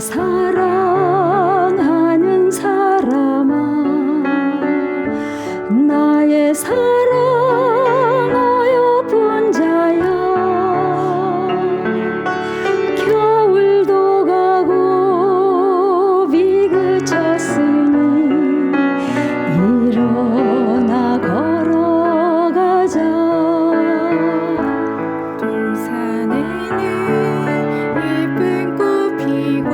사랑하는 사람아, 나의 사랑하여 분자야. 겨울도 가고 비 그쳤으니 일어나 걸어가자. 동산에는 예쁜 꽃 피고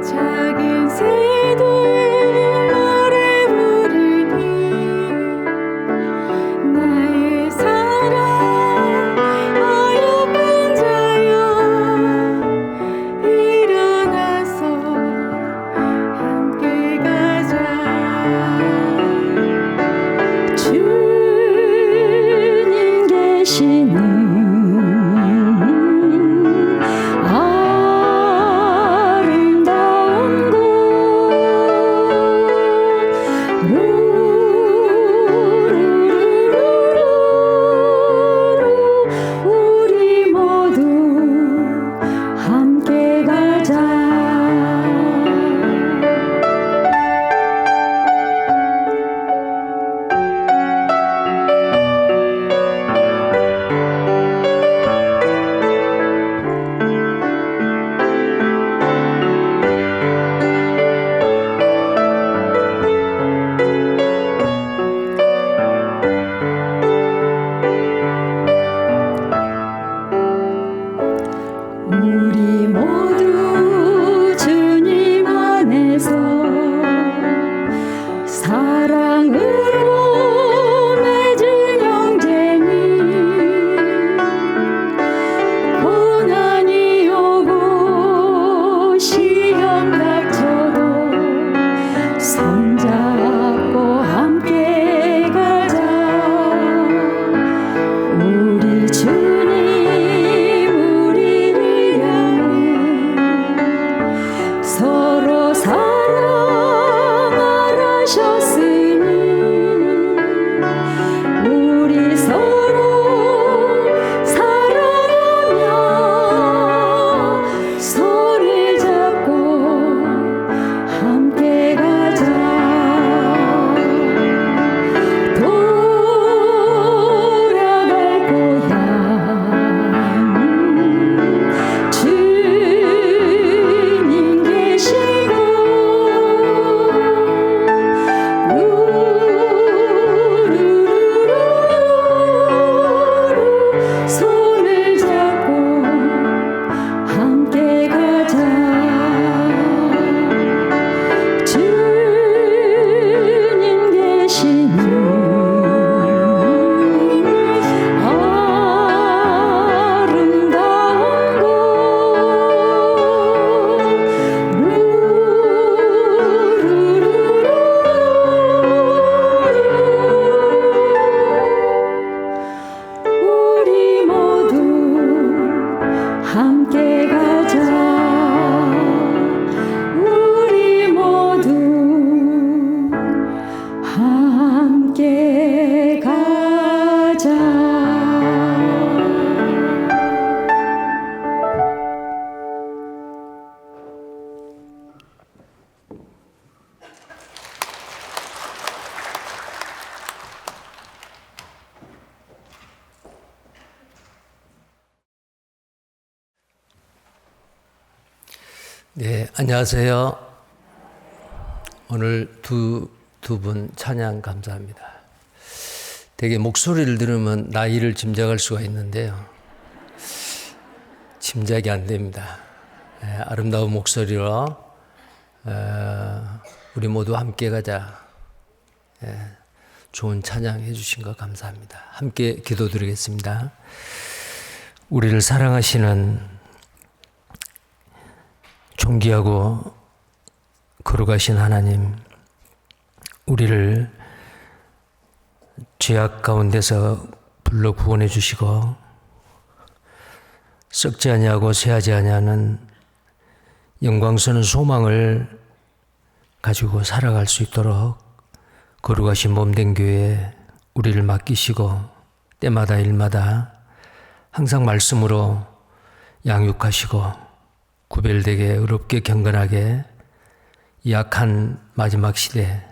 작은 새들 노래 부르니 나의 사랑하여 분자여 일어나서 함께 가자. 주님 계시는 아름다운 곳, 우리 모두 함께 가자. 우리 모두 주님 안에서 사랑으로 맺은 형제니 고난이 오고 시험 닥쳐도 손잡고 함께 가자. 우리 주님 우리를 향해 서로 사랑하라셨으니 우리 서로 사랑하며 손을 잡고 함께 가자. 돌아갈 고향 주님 계시고 루루루루루 손을 잡고 함께 가자. 주님 계시는 아름다운 곳, 우리 모두 함께 가자. 우리 모두 함께 가자. 네, 안녕하세요. 오늘 두 분 찬양 감사합니다. 되게 목소리를 들으면 나이를 짐작할 수가 있는데요. 짐작이 안 됩니다. 아름다운 목소리로 우리 모두 함께 가자. 좋은 찬양 해주신 거 감사합니다. 함께 기도드리겠습니다. 우리를 사랑하시는 존귀하고 거룩하신 하나님, 우리를 죄악 가운데서 불러 구원해 주시고 썩지 아니하고 쇠하지 아니하는 영광스러운 소망을 가지고 살아갈 수 있도록 거룩하신 몸된 교회에 우리를 맡기시고 때마다 일마다 항상 말씀으로 양육하시고 구별되게 의롭게 경건하게 이 악한 마지막 시대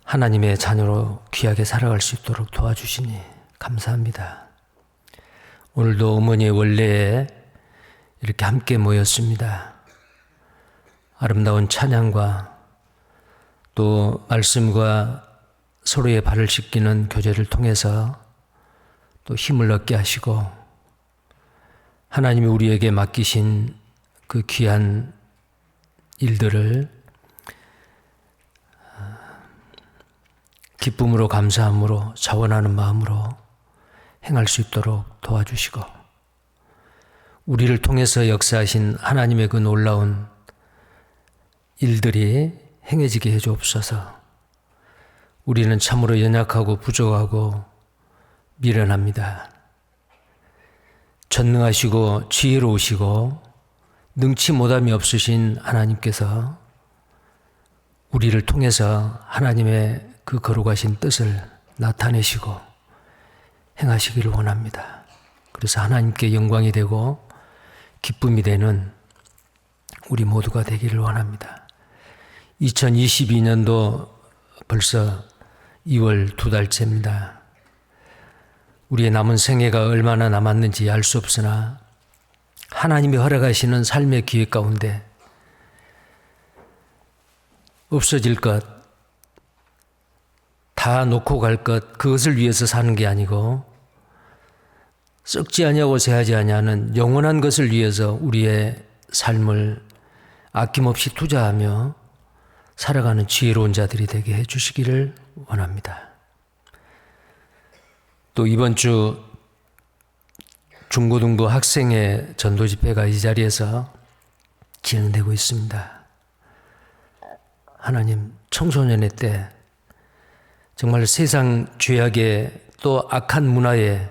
하나님의 자녀로 귀하게 살아갈 수 있도록 도와주시니 감사합니다. 오늘도 어머니의 원래에 이렇게 함께 모였습니다. 아름다운 찬양과 또 말씀과 서로의 발을 씻기는 교제를 통해서 또 힘을 얻게 하시고 하나님이 우리에게 맡기신 그 귀한 일들을 기쁨으로 감사함으로 자원하는 마음으로 행할 수 있도록 도와주시고 우리를 통해서 역사하신 하나님의 그 놀라운 일들이 행해지게 해주옵소서. 우리는 참으로 연약하고 부족하고 미련합니다. 전능하시고 지혜로우시고 능치 못함이 없으신 하나님께서 우리를 통해서 하나님의 그 거룩하신 뜻을 나타내시고 행하시기를 원합니다. 그래서 하나님께 영광이 되고 기쁨이 되는 우리 모두가 되기를 원합니다. 2022년도 벌써 2월 2달째입니다. 우리의 남은 생애가 얼마나 남았는지 알 수 없으나 하나님이 허락하시는 삶의 기회 가운데 없어질 것, 다 놓고 갈 것, 그것을 위해서 사는 게 아니고 썩지 아니하고 새하지 아니하는 영원한 것을 위해서 우리의 삶을 아낌없이 투자하며 살아가는 지혜로운 자들이 되게 해주시기를 원합니다. 또 이번 주 중고등부 학생의 전도 집회가 이 자리에서 진행되고 있습니다. 하나님, 청소년의 때 정말 세상 죄악에 또 악한 문화에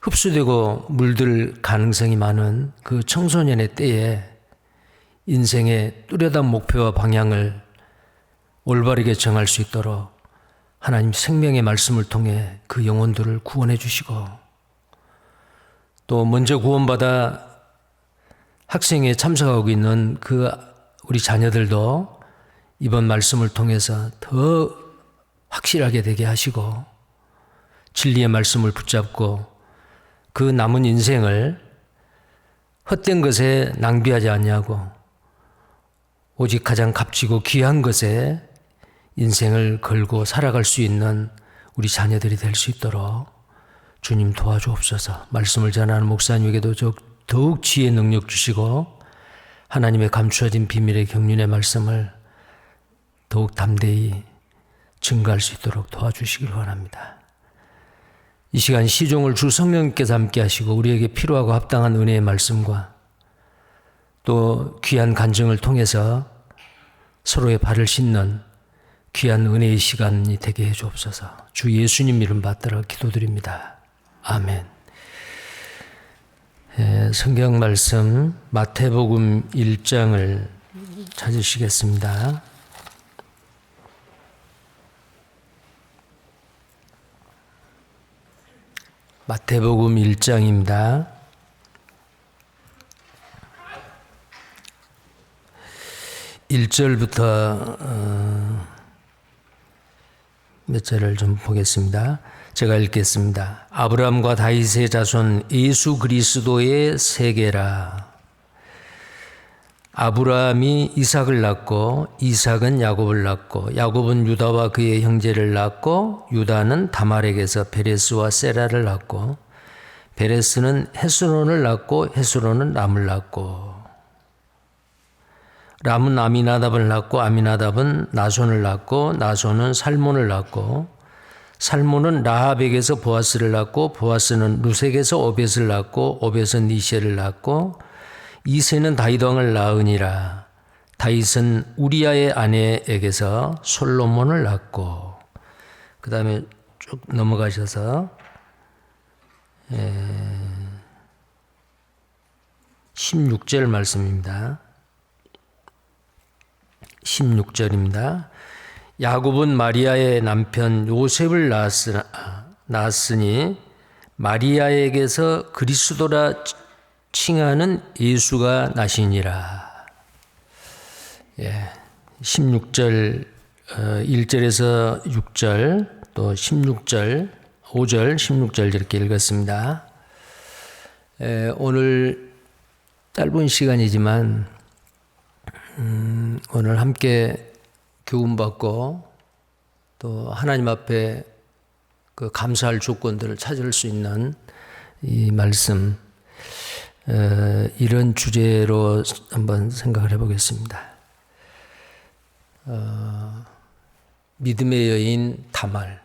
흡수되고 물들 가능성이 많은 그 청소년의 때에 인생의 뚜렷한 목표와 방향을 올바르게 정할 수 있도록 하나님 생명의 말씀을 통해 그 영혼들을 구원해 주시고 또 먼저 구원받아 학생회에 참석하고 있는 그 우리 자녀들도 이번 말씀을 통해서 더 확실하게 되게 하시고 진리의 말씀을 붙잡고 그 남은 인생을 헛된 것에 낭비하지 않냐고 오직 가장 값지고 귀한 것에 인생을 걸고 살아갈 수 있는 우리 자녀들이 될 수 있도록 주님 도와주옵소서. 말씀을 전하는 목사님에게도 더욱 지혜 능력 주시고 하나님의 감추어진 비밀의 경륜의 말씀을 더욱 담대히 증거할 수 있도록 도와주시길 원합니다. 이 시간 시종을 주 성령님께서 함께 하시고 우리에게 필요하고 합당한 은혜의 말씀과 또 귀한 간증을 통해서 서로의 발을 씻는 귀한 은혜의 시간이 되게 해주옵소서. 주 예수님 이름 받들어 기도드립니다. 아멘. 성경 말씀 마태복음 1장을 찾으시겠습니다. 마태복음 1장입니다. 1절부터 몇 절을 좀 보겠습니다. 제가 읽겠습니다. 아브라함과 다윗의 자손 예수 그리스도의 세계라. 아브라함이 이삭을 낳고 이삭은 야곱을 낳고 야곱은 유다와 그의 형제를 낳고 유다는 다말에게서 베레스와 세라를 낳고 베레스는 헤스론을 낳고 헤스론은 람을 낳고 람은 아미나답을 낳고 아미나답은 나손을 낳고 나손은 살몬을 낳고 살몬은 라합에게서 보아스를 낳고 보아스는 루색에서 오벳을 낳고 오벳은 니셰를 낳고 이새는 다윗 왕을 낳으니라. 다윗은 우리아의 아내에게서 솔로몬을 낳고 그 다음에 쭉 넘어가셔서 16절 말씀입니다. 16절입니다. 야곱은 마리아의 남편 요셉을 낳았으니 마리아에게서 그리스도라 칭하는 예수가 나시니라. 예, 16절 1절에서 6절 또 16절 5절 16절 이렇게 읽었습니다. 오늘 짧은 시간이지만 오늘 함께 교훈받고 또 하나님 앞에 그 감사할 조건들을 찾을 수 있는 이 말씀, 이런 주제로 한번 생각을 해보겠습니다. 믿음의 여인 다말.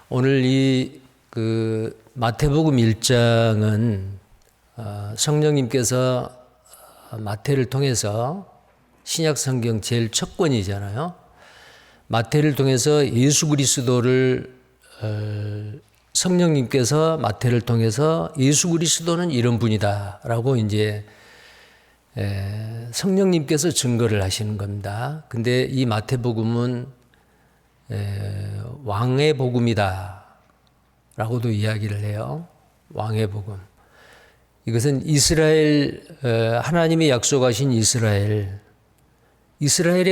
오늘 이 그 마태복음 1장은 성령님께서 마태를 통해서 신약 성경 제일 첫 권이잖아요. 마태를 통해서 예수 그리스도를 성령님께서 마태를 통해서 예수 그리스도는 이런 분이다라고 이제 성령님께서 증거를 하시는 겁니다. 근데 이 마태복음은 왕의 복음이다 라고도 이야기를 해요. 왕의 복음. 이것은 이스라엘, 하나님이 약속하신 이스라엘의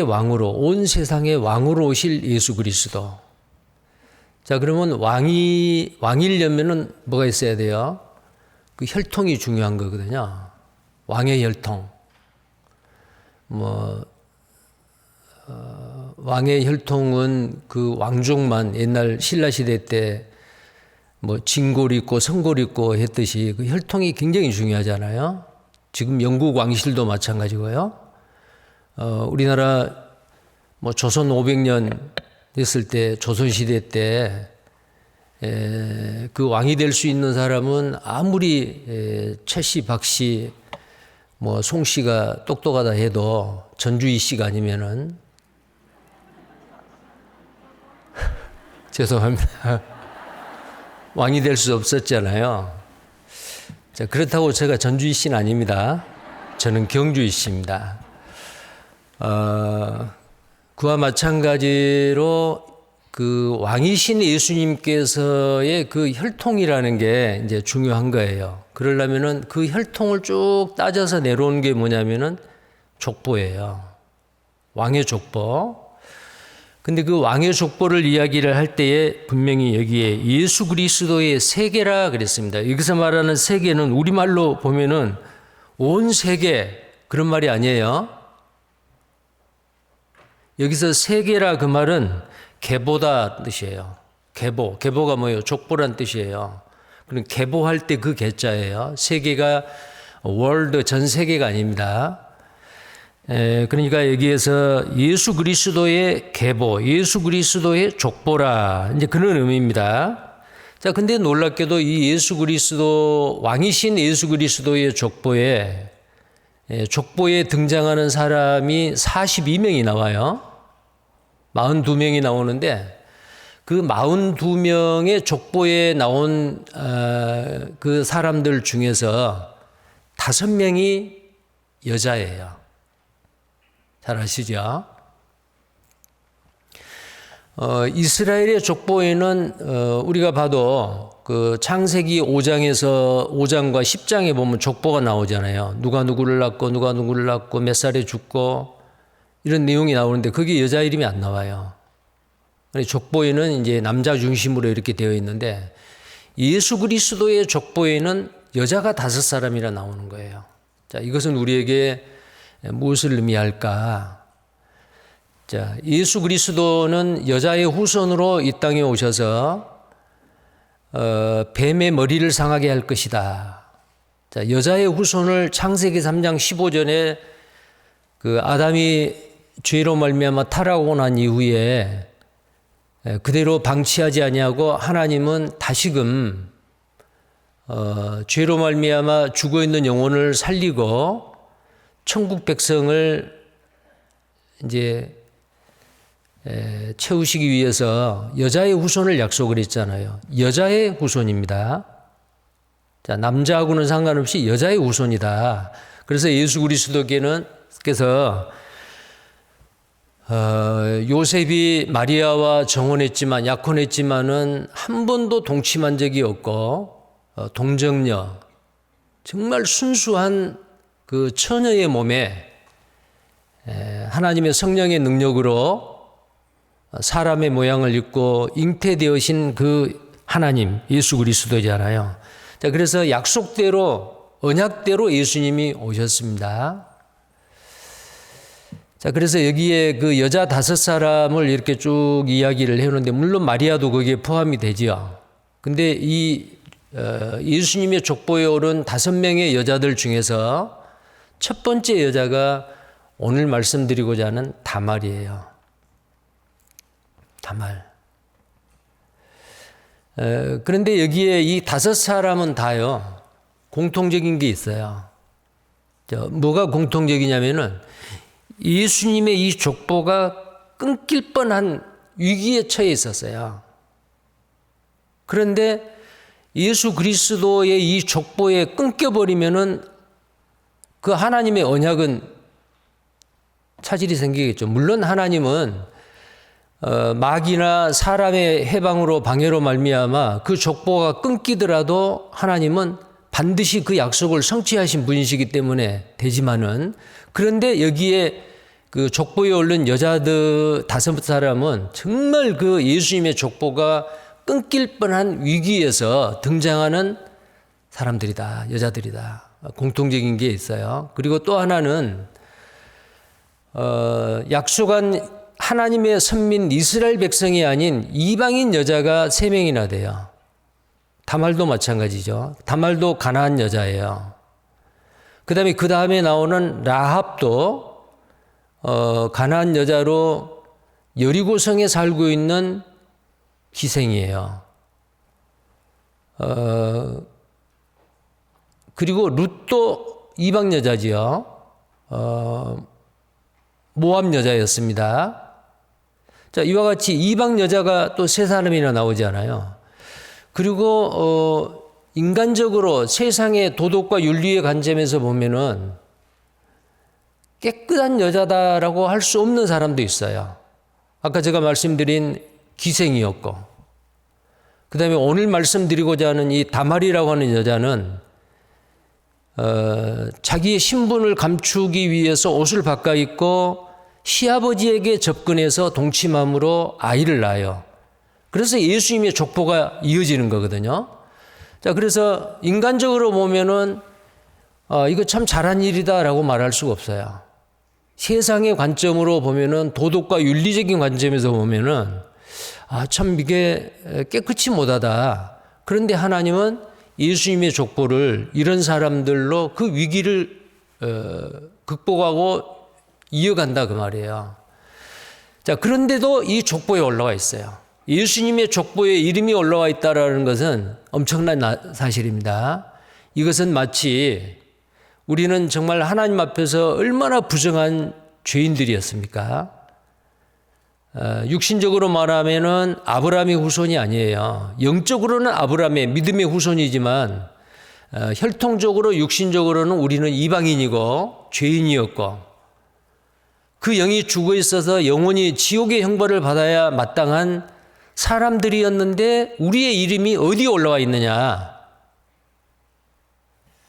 왕으로, 온 세상의 왕으로 오실 예수 그리스도. 자, 그러면 왕이려면은 뭐가 있어야 돼요? 그 혈통이 중요한 거거든요. 왕의 혈통. 왕의 혈통은 그 왕족만 옛날 신라시대 때 진골 있고 성골 있고 했듯이 그 혈통이 굉장히 중요하잖아요. 지금 영국 왕실도 마찬가지고요. 우리나라 조선 500년 됐을 때, 조선시대 때, 그 왕이 될 수 있는 사람은 아무리 최씨, 박씨, 송씨가 똑똑하다 해도 전주희 씨가 아니면은, 죄송합니다. 왕이 될 수 없었잖아요. 자, 그렇다고 제가 전주희 씨는 아닙니다. 저는 경주희 씨입니다. 그와 마찬가지로 그 왕이신 예수님께서의 그 혈통이라는 게 이제 중요한 거예요. 그러려면은 그 혈통을 쭉 따져서 내려오는 게 뭐냐면은 족보예요. 왕의 족보. 근데 그 왕의 족보를 이야기를 할 때에 분명히 여기에 예수 그리스도의 세계라 그랬습니다. 여기서 말하는 세계는 우리말로 보면은 온 세계 그런 말이 아니에요. 여기서 세계라 그 말은 계보다 뜻이에요. 계보가 뭐예요? 족보란 뜻이에요. 그럼 계보할 때 그 계자예요. 세계가 월드 전 세계가 아닙니다. 그러니까 여기에서 예수 그리스도의 계보, 예수 그리스도의 족보라 이제 그런 의미입니다. 자, 근데 놀랍게도 이 예수 그리스도 왕이신 예수 그리스도의 족보에 등장하는 사람이 42명이 나와요. 42명이 나오는데 그 42명의 족보에 나온 그 사람들 중에서 5명이 여자예요. 잘 아시죠? 이스라엘의 족보에는 우리가 봐도 그 창세기 5장과 10장에 보면 족보가 나오잖아요. 누가 누구를 낳고 누가 누구를 낳고 몇 살에 죽고 이런 내용이 나오는데 거기에 여자 이름이 안 나와요. 족보에는 이제 남자 중심으로 이렇게 되어 있는데 예수 그리스도의 족보에는 여자가 5사람이라 나오는 거예요. 자, 이것은 우리에게 무엇을 의미할까? 자, 예수 그리스도는 여자의 후손으로 이 땅에 오셔서 뱀의 머리를 상하게 할 것이다. 자, 여자의 후손을 창세기 3장 15절에 그 아담이 죄로 말미암아 타락하고 난 이후에 그대로 방치하지 아니하고 하나님은 다시금 죄로 말미암아 죽어 있는 영혼을 살리고 천국 백성을 이제 채우시기 위해서 여자의 후손을 약속을 했잖아요. 여자의 후손입니다. 자, 남자하고는 상관없이 여자의 후손이다. 그래서 예수 그리스도께서 요셉이 마리아와 정혼했지만 약혼했지만은 한 번도 동침한 적이 없고 동정녀, 정말 순수한 그 처녀의 몸에 하나님의 성령의 능력으로 사람의 모양을 입고 잉태되으신 그 하나님 예수 그리스도잖아요. 자, 그래서 약속대로 언약대로 예수님이 오셨습니다. 자, 그래서 여기에 그 여자 5사람을 이렇게 쭉 이야기를 해오는데 물론 마리아도 거기에 포함이 되지요. 근데 이 예수님의 족보에 오른 5명의 여자들 중에서 첫 번째 여자가 오늘 말씀드리고자 하는 다말이에요. 다말. 그런데 여기에 이 5사람은 다요, 공통적인 게 있어요. 뭐가 공통적이냐면은 예수님의 이 족보가 끊길 뻔한 위기에 처해 있었어요. 그런데 예수 그리스도의 이 족보에 끊겨버리면은 그 하나님의 언약은 차질이 생기겠죠. 물론 하나님은 마귀나 사람의 해방으로 방해로 말미암아 그 족보가 끊기더라도 하나님은 반드시 그 약속을 성취하신 분이시기 때문에 되지만은, 그런데 여기에 그 족보에 오른 여자들 5사람은 정말 그 예수님의 족보가 끊길 뻔한 위기에서 등장하는 사람들이다, 여자들이다. 공통적인 게 있어요. 그리고 또 하나는 약속한 하나님의 선민 이스라엘 백성이 아닌 이방인 여자가 3명이나 돼요. 다말도 마찬가지죠. 다말도 가나안 여자예요. 그 다음에 나오는 라합도 가나안 여자로 여리고성에 살고 있는 기생이에요. 그리고 룻도 이방 여자지요. 모압 여자였습니다. 자, 이와 같이 이방 여자가 또 3사람이나 나오잖아요. 그리고 인간적으로 세상의 도덕과 윤리의 관점에서 보면은 깨끗한 여자다라고 할 수 없는 사람도 있어요. 아까 제가 말씀드린 기생이었고, 그 다음에 오늘 말씀드리고자 하는 이 다말이라고 하는 여자는 자기의 신분을 감추기 위해서 옷을 바꿔 입고 시아버지에게 접근해서 동침함으로 아이를 낳아요. 그래서 예수님의 족보가 이어지는 거거든요. 자, 그래서 인간적으로 보면은 이거 참 잘한 일이다라고 말할 수가 없어요. 세상의 관점으로 보면은, 도덕과 윤리적인 관점에서 보면은 참 이게 깨끗이 못하다. 그런데 하나님은 예수님의 족보를 이런 사람들로 그 위기를 극복하고 이어간다 그 말이에요. 자, 그런데도 이 족보에 올라와 있어요. 예수님의 족보에 이름이 올라와 있다라는 것은 엄청난 사실입니다. 이것은 마치 우리는 정말 하나님 앞에서 얼마나 부정한 죄인들이었습니까? 육신적으로 말하면은 아브라함의 후손이 아니에요. 영적으로는 아브라함의 믿음의 후손이지만 혈통적으로 육신적으로는 우리는 이방인이고 죄인이었고, 그 영이 죽어 있어서 영원히 지옥의 형벌을 받아야 마땅한 사람들이었는데 우리의 이름이 어디에 올라와 있느냐?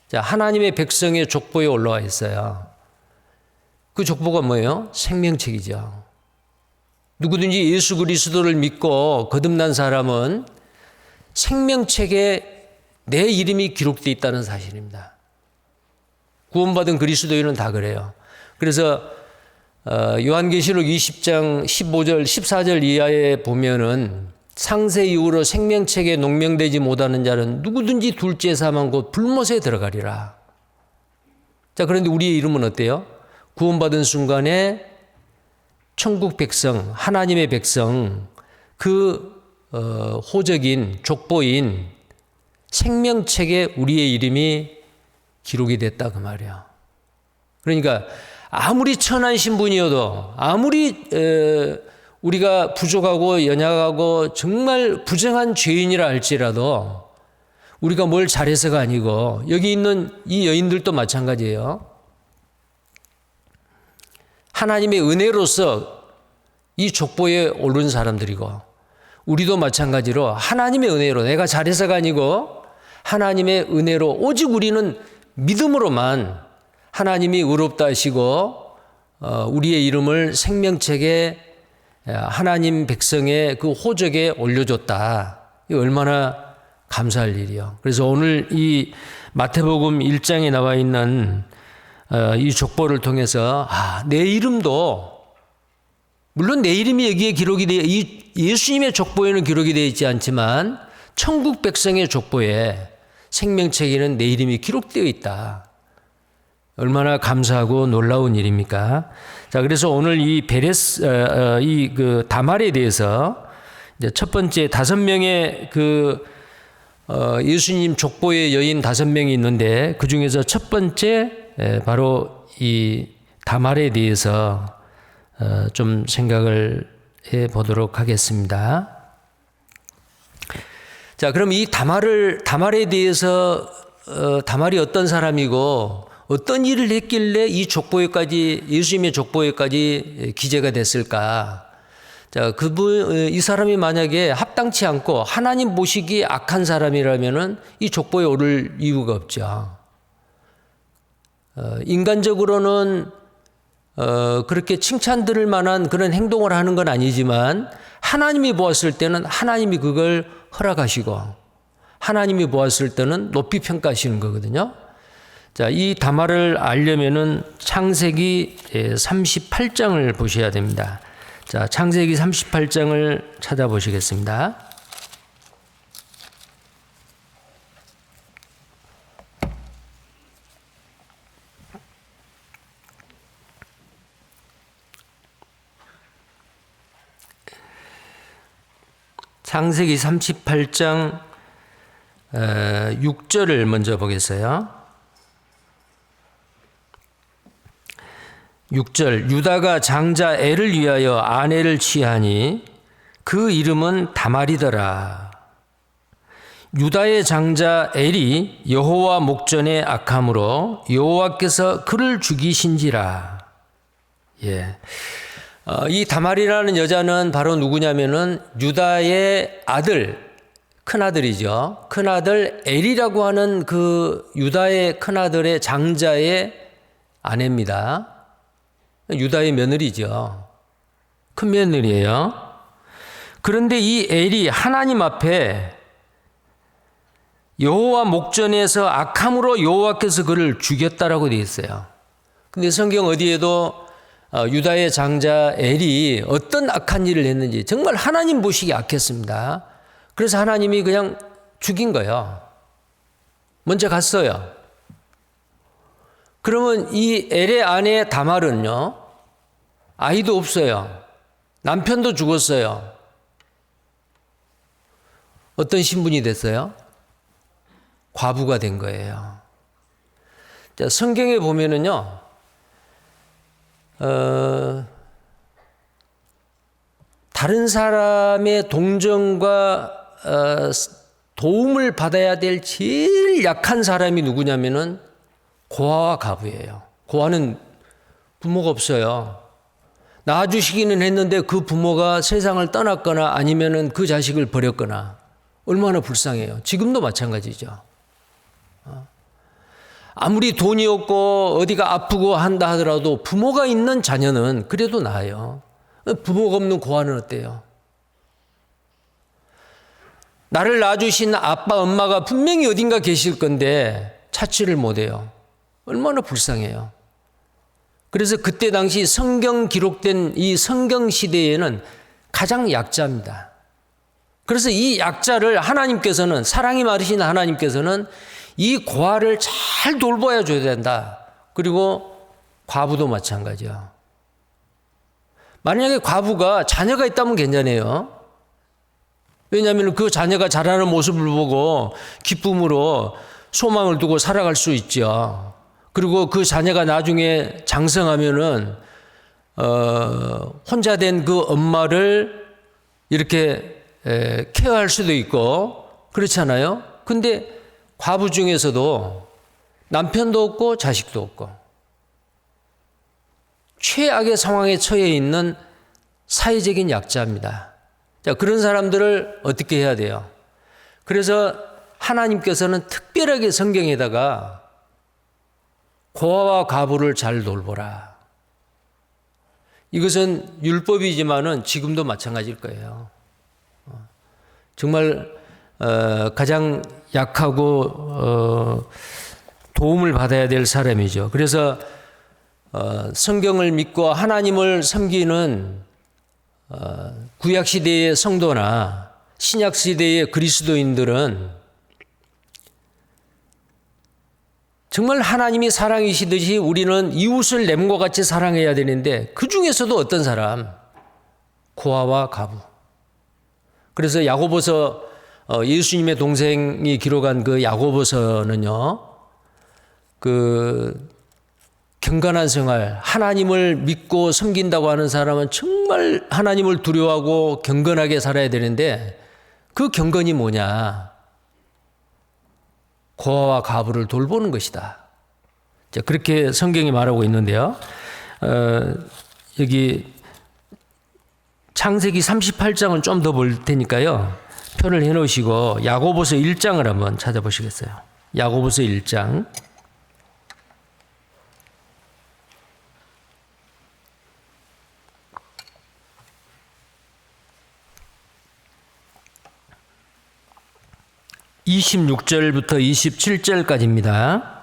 자, 하나님의 백성의 족보에 올라와 있어요. 그 족보가 뭐예요? 생명책이죠. 누구든지 예수 그리스도를 믿고 거듭난 사람은 생명책에 내 이름이 기록되어 있다는 사실입니다. 구원받은 그리스도인은 다 그래요. 그래서 요한계시록 20장 15절 14절 이하에 보면은 상세 이후로 생명책에 농명되지 못하는 자는 누구든지 둘째 사망 곧 불못에 들어가리라. 자, 그런데 우리의 이름은 어때요? 구원받은 순간에 천국 백성, 하나님의 백성, 그 호적인 족보인 생명책에 우리의 이름이 기록이 됐다 그 말이야. 그러니까 아무리 천한 신분이어도, 아무리 우리가 부족하고 연약하고 정말 부정한 죄인이라 할지라도 우리가 뭘 잘해서가 아니고, 여기 있는 이 여인들도 마찬가지예요. 하나님의 은혜로서 이 족보에 오른 사람들이고, 우리도 마찬가지로 하나님의 은혜로, 내가 잘해서가 아니고 하나님의 은혜로 오직 우리는 믿음으로만 하나님이 의롭다 하시고 우리의 이름을 생명책에 하나님 백성의 그 호적에 올려줬다. 이 얼마나 감사할 일이요. 그래서 오늘 이 마태복음 1장에 나와 있는 이 족보를 통해서 내 이름도 물론 내 이름이 여기에 기록이 되어 예수님의 족보에는 기록이 되어 있지 않지만 천국 백성의 족보에 생명책에는 내 이름이 기록되어 있다. 얼마나 감사하고 놀라운 일입니까? 자, 그래서 오늘 이 다말에 대해서 이제 첫 번째 5명의 예수님 족보의 여인 5명이 있는데 그 중에서 첫 번째 바로 이 다말에 대해서 좀 생각을 해 보도록 하겠습니다. 자, 그럼 이 다말에 대해서 다말이 어떤 사람이고 어떤 일을 했길래 이 족보에까지 예수님의 족보에까지 기재가 됐을까? 자, 이 사람이 만약에 합당치 않고 하나님 보시기에 악한 사람이라면은 이 족보에 오를 이유가 없죠. 인간적으로는 그렇게 칭찬 들을 만한 그런 행동을 하는 건 아니지만 하나님이 보았을 때는 하나님이 그걸 허락하시고 하나님이 보았을 때는 높이 평가하시는 거거든요. 자, 이 다말을 알려면은 창세기 38장을 보셔야 됩니다. 자, 창세기 38장을 찾아보시겠습니다. 창세기 38장 6절을 먼저 보겠어요. 6절 유다가 장자 엘을 위하여 아내를 취하니 그 이름은 다말이더라. 유다의 장자 엘이 여호와 목전에 악함으로 여호와께서 그를 죽이신지라. 예. 이 다말이라는 여자는 바로 누구냐면은 유다의 아들, 큰아들이죠. 큰아들 엘이라고 하는 그 유다의 큰아들의 장자의 아내입니다. 유다의 며느리죠. 큰 며느리예요. 그런데 이 엘이 하나님 앞에 여호와 목전에서 악함으로 여호와께서 그를 죽였다라고 되어 있어요. 근데 성경 어디에도 유다의 장자 엘이 어떤 악한 일을 했는지 정말 하나님 보시기에 악했습니다. 그래서 하나님이 그냥 죽인 거예요. 먼저 갔어요. 그러면 이 엘의 아내 다말은요, 아이도 없어요. 남편도 죽었어요. 어떤 신분이 됐어요? 과부가 된 거예요. 자, 성경에 보면은요, 다른 사람의 동정과 도움을 받아야 될 제일 약한 사람이 누구냐면은 고아와 가부예요. 고아는 부모가 없어요. 낳아주시기는 했는데 그 부모가 세상을 떠났거나 아니면은 그 자식을 버렸거나 얼마나 불쌍해요. 지금도 마찬가지죠. 아무리 돈이 없고 어디가 아프고 한다 하더라도 부모가 있는 자녀는 그래도 나아요. 부모가 없는 고아는 어때요? 나를 낳아주신 아빠, 엄마가 분명히 어딘가 계실 건데 찾지를 못해요. 얼마나 불쌍해요. 그래서 그때 당시 성경 기록된 이 성경 시대에는 가장 약자입니다. 그래서 이 약자를 하나님께서는, 사랑이 많으신 하나님께서는 이 고아를 잘 돌봐야 줘야 된다. 그리고 과부도 마찬가지야. 만약에 과부가 자녀가 있다면 괜찮아요. 왜냐하면 그 자녀가 자라는 모습을 보고 기쁨으로 소망을 두고 살아갈 수 있죠. 그리고 그 자녀가 나중에 장성하면은 혼자 된 그 엄마를 이렇게 케어할 수도 있고 그렇잖아요. 근데 과부 중에서도 남편도 없고 자식도 없고 최악의 상황에 처해 있는 사회적인 약자입니다. 자, 그런 사람들을 어떻게 해야 돼요? 그래서 하나님께서는 특별하게 성경에다가 고아와 과부를 잘 돌보라. 이것은 율법이지만은 지금도 마찬가지일 거예요. 정말 가장 약하고 도움을 받아야 될 사람이죠. 그래서 성경을 믿고 하나님을 섬기는 구약 시대의 성도나 신약 시대의 그리스도인들은 정말 하나님이 사랑이시듯이 우리는 이웃을 내 몸과 같이 사랑해야 되는데 그 중에서도 어떤 사람? 고아와 과부. 그래서 야고보서 예수님의 동생이 기록한 그 야고보서는요. 그 경건한 생활, 하나님을 믿고 섬긴다고 하는 사람은 정말 하나님을 두려워하고 경건하게 살아야 되는데 그 경건이 뭐냐? 고아와 과부를 돌보는 것이다. 자, 그렇게 성경이 말하고 있는데요. 여기 창세기 38장은 좀 더 볼 테니까요. 표를 해놓으시고 야고보서 1장을 한번 찾아보시겠어요? 야고보서 1장. (26절부터) (27절까지입니다)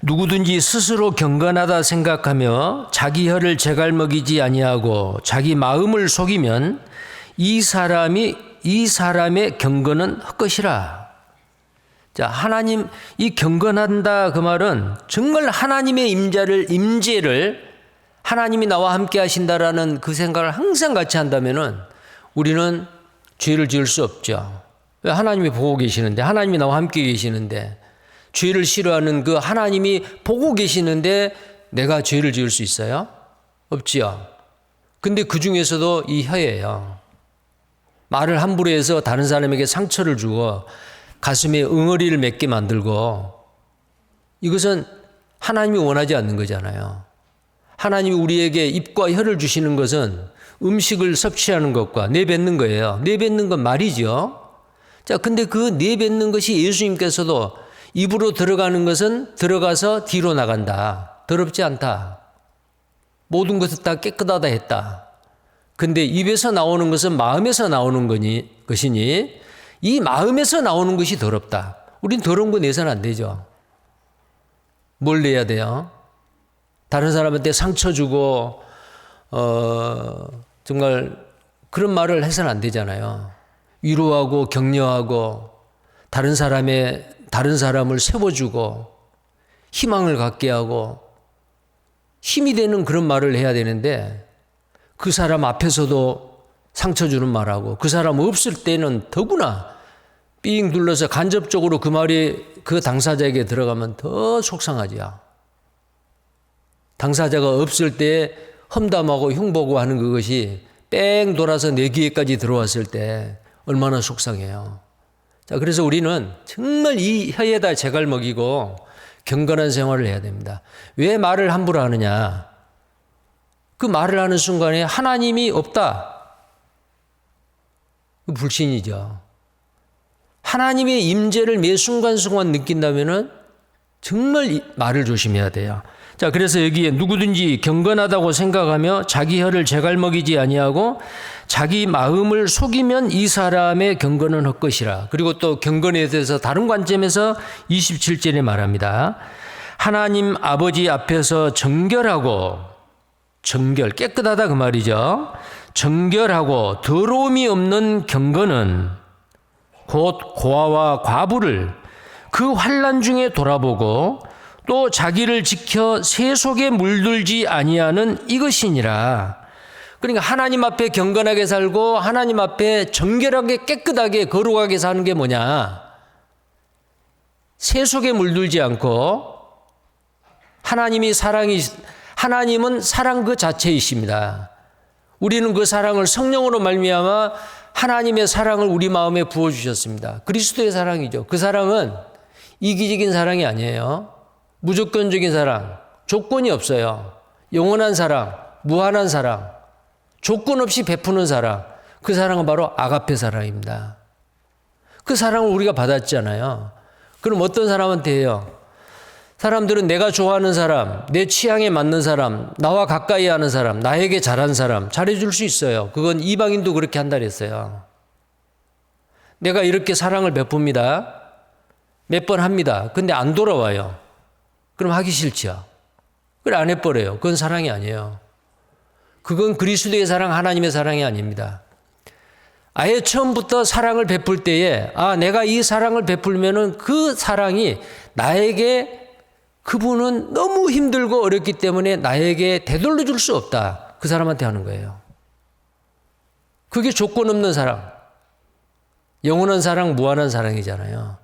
누구든지 스스로 경건하다 생각하며 자기 혀를 제갈먹이지 아니하고 자기 마음을 속이면 이 사람의 경건은 헛것이라. 자, 하나님, 이 경건한다 그 말은 정말 하나님의 임재를 하나님이 나와 함께 하신다라는 그 생각을 항상 같이 한다면은 우리는 죄를 지을 수 없죠. 왜? 하나님이 보고 계시는데, 하나님이 나와 함께 계시는데, 죄를 싫어하는 그 하나님이 보고 계시는데 내가 죄를 지을 수 있어요? 없지요. 근데 그 중에서도 이 혀예요. 말을 함부로 해서 다른 사람에게 상처를 주고 가슴에 응어리를 맺게 만들고, 이것은 하나님이 원하지 않는 거잖아요. 하나님이 우리에게 입과 혀를 주시는 것은 음식을 섭취하는 것과 내뱉는 거예요. 내뱉는 건 말이죠. 자, 근데 그 내뱉는 것이 예수님께서도 입으로 들어가는 것은 들어가서 뒤로 나간다. 더럽지 않다. 모든 것은 다 깨끗하다 했다. 근데 입에서 나오는 것은 마음에서 나오는 것이니 이 마음에서 나오는 것이 더럽다. 우린 더러운 거 내서는 안 되죠. 뭘 내야 돼요? 다른 사람한테 상처 주고 정말 그런 말을 해서는 안 되잖아요. 위로하고 격려하고 다른 사람을 세워주고 희망을 갖게 하고 힘이 되는 그런 말을 해야 되는데 그 사람 앞에서도 상처 주는 말하고 그 사람 없을 때는 더구나 삥 둘러서 간접적으로 그 말이 그 당사자에게 들어가면 더 속상하죠. 당사자가 없을 때 험담하고 흉보고 하는 그것이 뺑 돌아서 내 귀에까지 들어왔을 때 얼마나 속상해요. 자, 그래서 우리는 정말 이 혀에다 제갈 먹이고 경건한 생활을 해야 됩니다. 왜 말을 함부로 하느냐? 그 말을 하는 순간에 하나님이 없다. 불신이죠. 하나님의 임재를 매 순간순간 느낀다면은 정말 말을 조심해야 돼요. 자, 그래서 여기에 누구든지 경건하다고 생각하며 자기 혀를 제갈먹이지 아니하고 자기 마음을 속이면 이 사람의 경건은 헛것이라. 그리고 또 경건에 대해서 다른 관점에서 27절에 말합니다. 하나님 아버지 앞에서 정결하고, 깨끗하다 그 말이죠. 정결하고 더러움이 없는 경건은 곧 고아와 과부를 그 환난 중에 돌아보고 또 자기를 지켜 새 속에 물들지 아니하는 이것이니라. 그러니까 하나님 앞에 경건하게 살고 하나님 앞에 정결하게 깨끗하게 거룩하게 사는 게 뭐냐? 새 속에 물들지 않고 하나님은 사랑 그 자체이십니다. 우리는 그 사랑을 성령으로 말미암아 하나님의 사랑을 우리 마음에 부어주셨습니다. 그리스도의 사랑이죠. 그 사랑은 이기적인 사랑이 아니에요. 무조건적인 사랑, 조건이 없어요. 영원한 사랑, 무한한 사랑, 조건 없이 베푸는 사랑, 그 사랑은 바로 아가페 사랑입니다. 그 사랑을 우리가 받았잖아요. 그럼 어떤 사람한테 해요? 사람들은 내가 좋아하는 사람, 내 취향에 맞는 사람, 나와 가까이 하는 사람, 나에게 잘한 사람 잘해줄 수 있어요. 그건 이방인도 그렇게 한다 그랬어요. 내가 이렇게 사랑을 베풉니다. 몇 번 합니다. 근데 안 돌아와요. 그럼 하기 싫죠. 그래 안 해버려요. 그건 사랑이 아니에요. 그건 그리스도의 사랑, 하나님의 사랑이 아닙니다. 아예 처음부터 사랑을 베풀 때에 내가 이 사랑을 베풀면은 그 사랑이 나에게 그분은 너무 힘들고 어렵기 때문에 나에게 되돌려 줄 수 없다. 그 사람한테 하는 거예요. 그게 조건 없는 사랑. 영원한 사랑, 무한한 사랑이잖아요.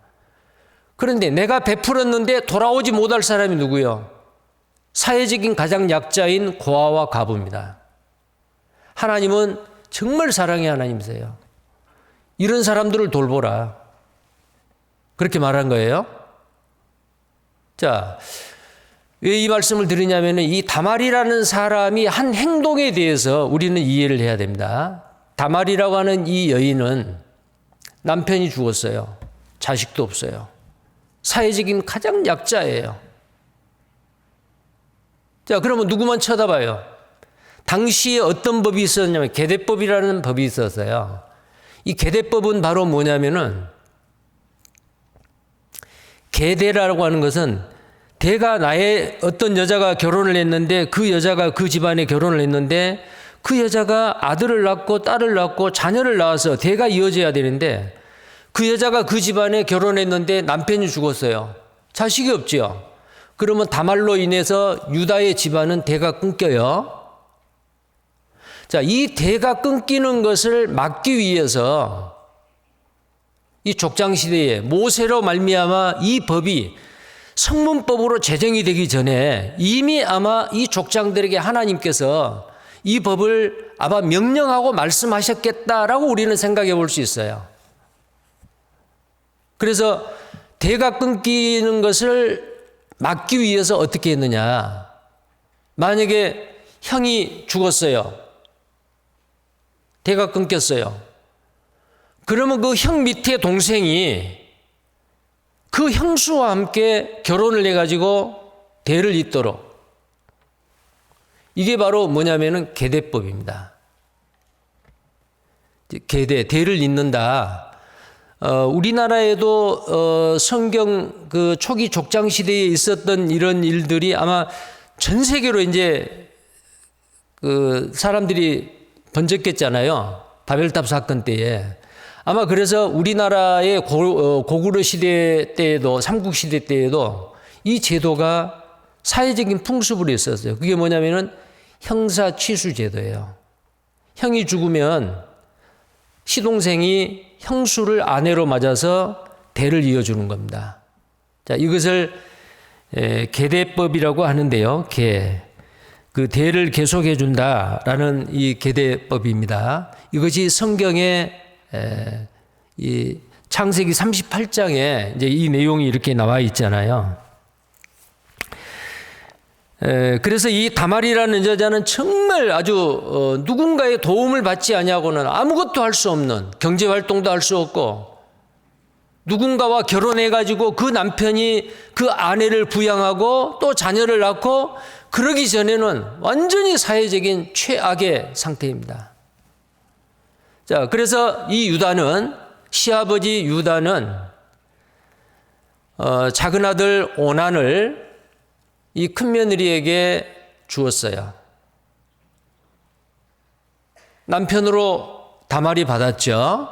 그런데 내가 베풀었는데 돌아오지 못할 사람이 누구요? 사회적인 가장 약자인 고아와 과부입니다. 하나님은 정말 사랑의 하나님이세요. 이런 사람들을 돌보라. 그렇게 말한 거예요. 자, 왜 이 말씀을 드리냐면 이 다말이라는 사람이 한 행동에 대해서 우리는 이해를 해야 됩니다. 다말이라고 하는 이 여인은 남편이 죽었어요. 자식도 없어요. 사회적인 가장 약자예요. 자, 그러면 누구만 쳐다봐요? 당시에 어떤 법이 있었냐면 계대법이라는 법이 있었어요. 이 계대법은 바로 뭐냐면은 계대라고 하는 것은 대가 나의 어떤 여자가 결혼을 했는데 그 여자가 그 집안에 결혼을 했는데 그 여자가 아들을 낳고 딸을 낳고 자녀를 낳아서 대가 이어져야 되는데 그 여자가 그 집안에 결혼했는데 남편이 죽었어요. 자식이 없지요. 그러면 다말로 인해서 유다의 집안은 대가 끊겨요. 자, 이 대가 끊기는 것을 막기 위해서 이 족장시대에 모세로 말미암아 이 법이 성문법으로 제정이 되기 전에 이미 아마 이 족장들에게 하나님께서 이 법을 아마 명령하고 말씀하셨겠다라고 우리는 생각해 볼 수 있어요. 그래서 대가 끊기는 것을 막기 위해서 어떻게 했느냐. 만약에 형이 죽었어요. 대가 끊겼어요. 그러면 그 형 밑에 동생이 그 형수와 함께 결혼을 해가지고 대를 잇도록. 이게 바로 뭐냐면은 계대법입니다. 대를 잇는다. 우리나라에도 성경 그 초기 족장 시대에 있었던 이런 일들이 아마 전 세계로 이제 그 사람들이 번졌겠잖아요. 바벨탑 사건 때에. 아마 그래서 우리나라의 고구려 시대 때에도 삼국 시대 때에도 이 제도가 사회적인 풍습으로 있었어요. 그게 뭐냐면은 형사 취수 제도예요. 형이 죽으면 시동생이 형수를 아내로 맞아서 대를 이어주는 겁니다. 자, 이것을 계대법이라고 하는데요. 그 대를 계속해 준다라는 이 계대법입니다. 이것이 성경의 이 창세기 38장에 이제 이 내용이 이렇게 나와 있잖아요. 그래서 이 다말이라는 여자는 정말 아주 누군가의 도움을 받지 아니하고는 아무것도 할 수 없는, 경제 활동도 할 수 없고, 누군가와 결혼해 가지고 그 남편이 그 아내를 부양하고 또 자녀를 낳고 그러기 전에는 완전히 사회적인 최악의 상태입니다. 자, 그래서 이 유다는, 시아버지 유다는 작은 아들 오난을 이 큰며느리에게 주었어요. 남편으로 다말이 받았죠.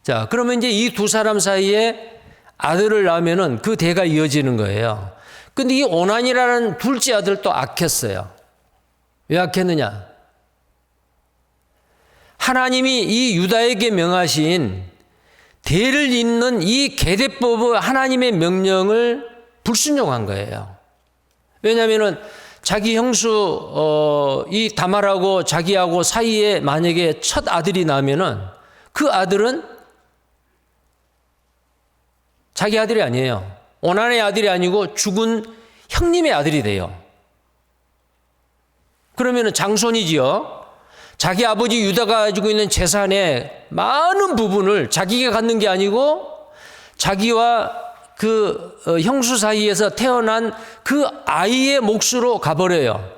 자, 그러면 이제 이 두 사람 사이에 아들을 낳으면은 그 대가 이어지는 거예요. 근데 이 오난이라는 둘째 아들도 악했어요. 왜 악했느냐? 하나님이 이 유다에게 명하신 대를 잇는 이 계대법의 하나님의 명령을 불순종한 거예요. 왜냐하면은 자기 형수 이 다말하고 자기하고 사이에 만약에 첫 아들이 나면은 그 아들은 자기 아들이 아니에요. 오난의 아들이 아니고 죽은 형님의 아들이 돼요. 그러면은 장손이지요. 자기 아버지 유다가 가지고 있는 재산의 많은 부분을 자기가 갖는 게 아니고 자기와 그 형수 사이에서 태어난 그 아이의 몫으로 가버려요.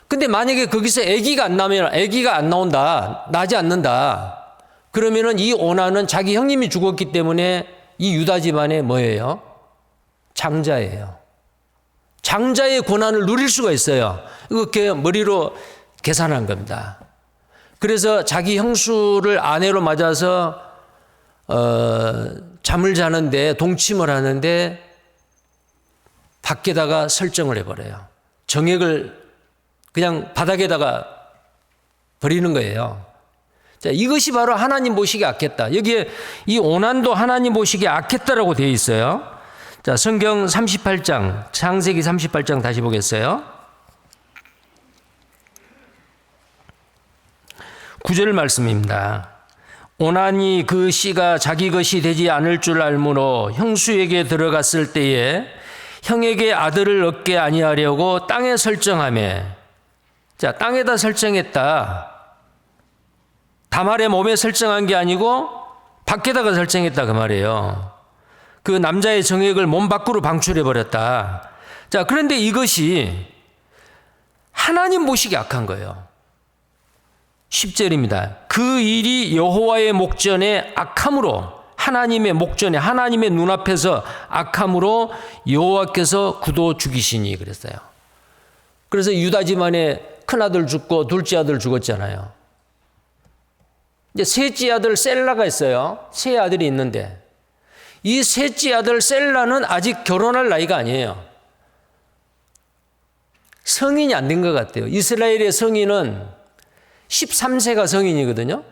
근데 만약에 거기서 아기가 안 나온다, 나지 않는다, 그러면은 이 오난은 자기 형님이 죽었기 때문에 이 유다 집안의 뭐예요? 장자예요. 장자의 고난을 누릴 수가 있어요. 이렇게 머리로 계산한 겁니다. 그래서 자기 형수를 아내로 맞아서 잠을 자는데 동침을 하는데 밖에다가 설정을 해버려요. 정액을 그냥 바닥에다가 버리는 거예요. 자, 이것이 바로 하나님 보시기에 악했다. 여기에 이 오난도 하나님 보시기에 악했다라고 되어 있어요. 자, 성경 38장, 창세기 38장 다시 보겠어요. 9절 말씀입니다. 오난이 그 씨가 자기 것이 되지 않을 줄 알므로 형수에게 들어갔을 때에 형에게 아들을 얻게 아니하려고 땅에 설정하며, 자, 땅에다 설정했다. 다말의 몸에 설정한 게 아니고 밖에다가 설정했다 그 말이에요. 그 남자의 정액을 몸 밖으로 방출해 버렸다. 자, 그런데 이것이 하나님 보시기 악한 거예요. 10절입니다. 그 일이 여호와의 목전에 악함으로, 하나님의 목전에, 하나님의 눈앞에서 악함으로 여호와께서 굳어 죽이시니 그랬어요. 그래서 유다 집안에 큰아들 죽고 둘째 아들 죽었잖아요. 이제 셋째 아들 셀라가 있어요. 세 아들이 있는데 이 셋째 아들 셀라는 아직 결혼할 나이가 아니에요. 성인이 안 된 것 같아요. 이스라엘의 성인은 13세가 성인이거든요.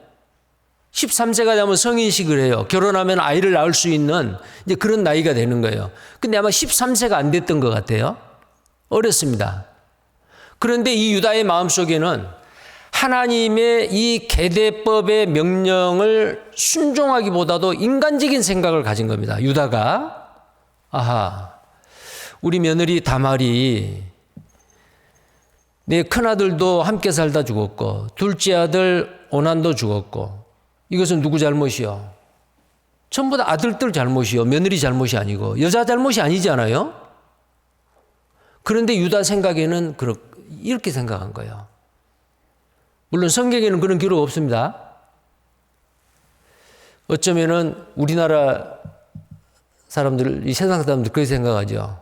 13세가 되면 성인식을 해요. 결혼하면 아이를 낳을 수 있는 이제 그런 나이가 되는 거예요. 근데 아마 13세가 안 됐던 것 같아요. 어렸습니다. 그런데 이 유다의 마음속에는 하나님의 이 계대법의 명령을 순종하기보다도 인간적인 생각을 가진 겁니다. 유다가, 아하, 우리 며느리 다말이 내 큰아들도 함께 살다 죽었고 둘째 아들 오난도 죽었고 이것은 누구 잘못이요? 전부 다 아들들 잘못이요. 며느리 잘못이 아니고 여자 잘못이 아니잖아요. 그런데 유다 생각에는 이렇게 생각한 거예요. 물론 성경에는 그런 기록 없습니다. 어쩌면은 우리나라 사람들, 이 세상 사람들 그렇게 생각하죠.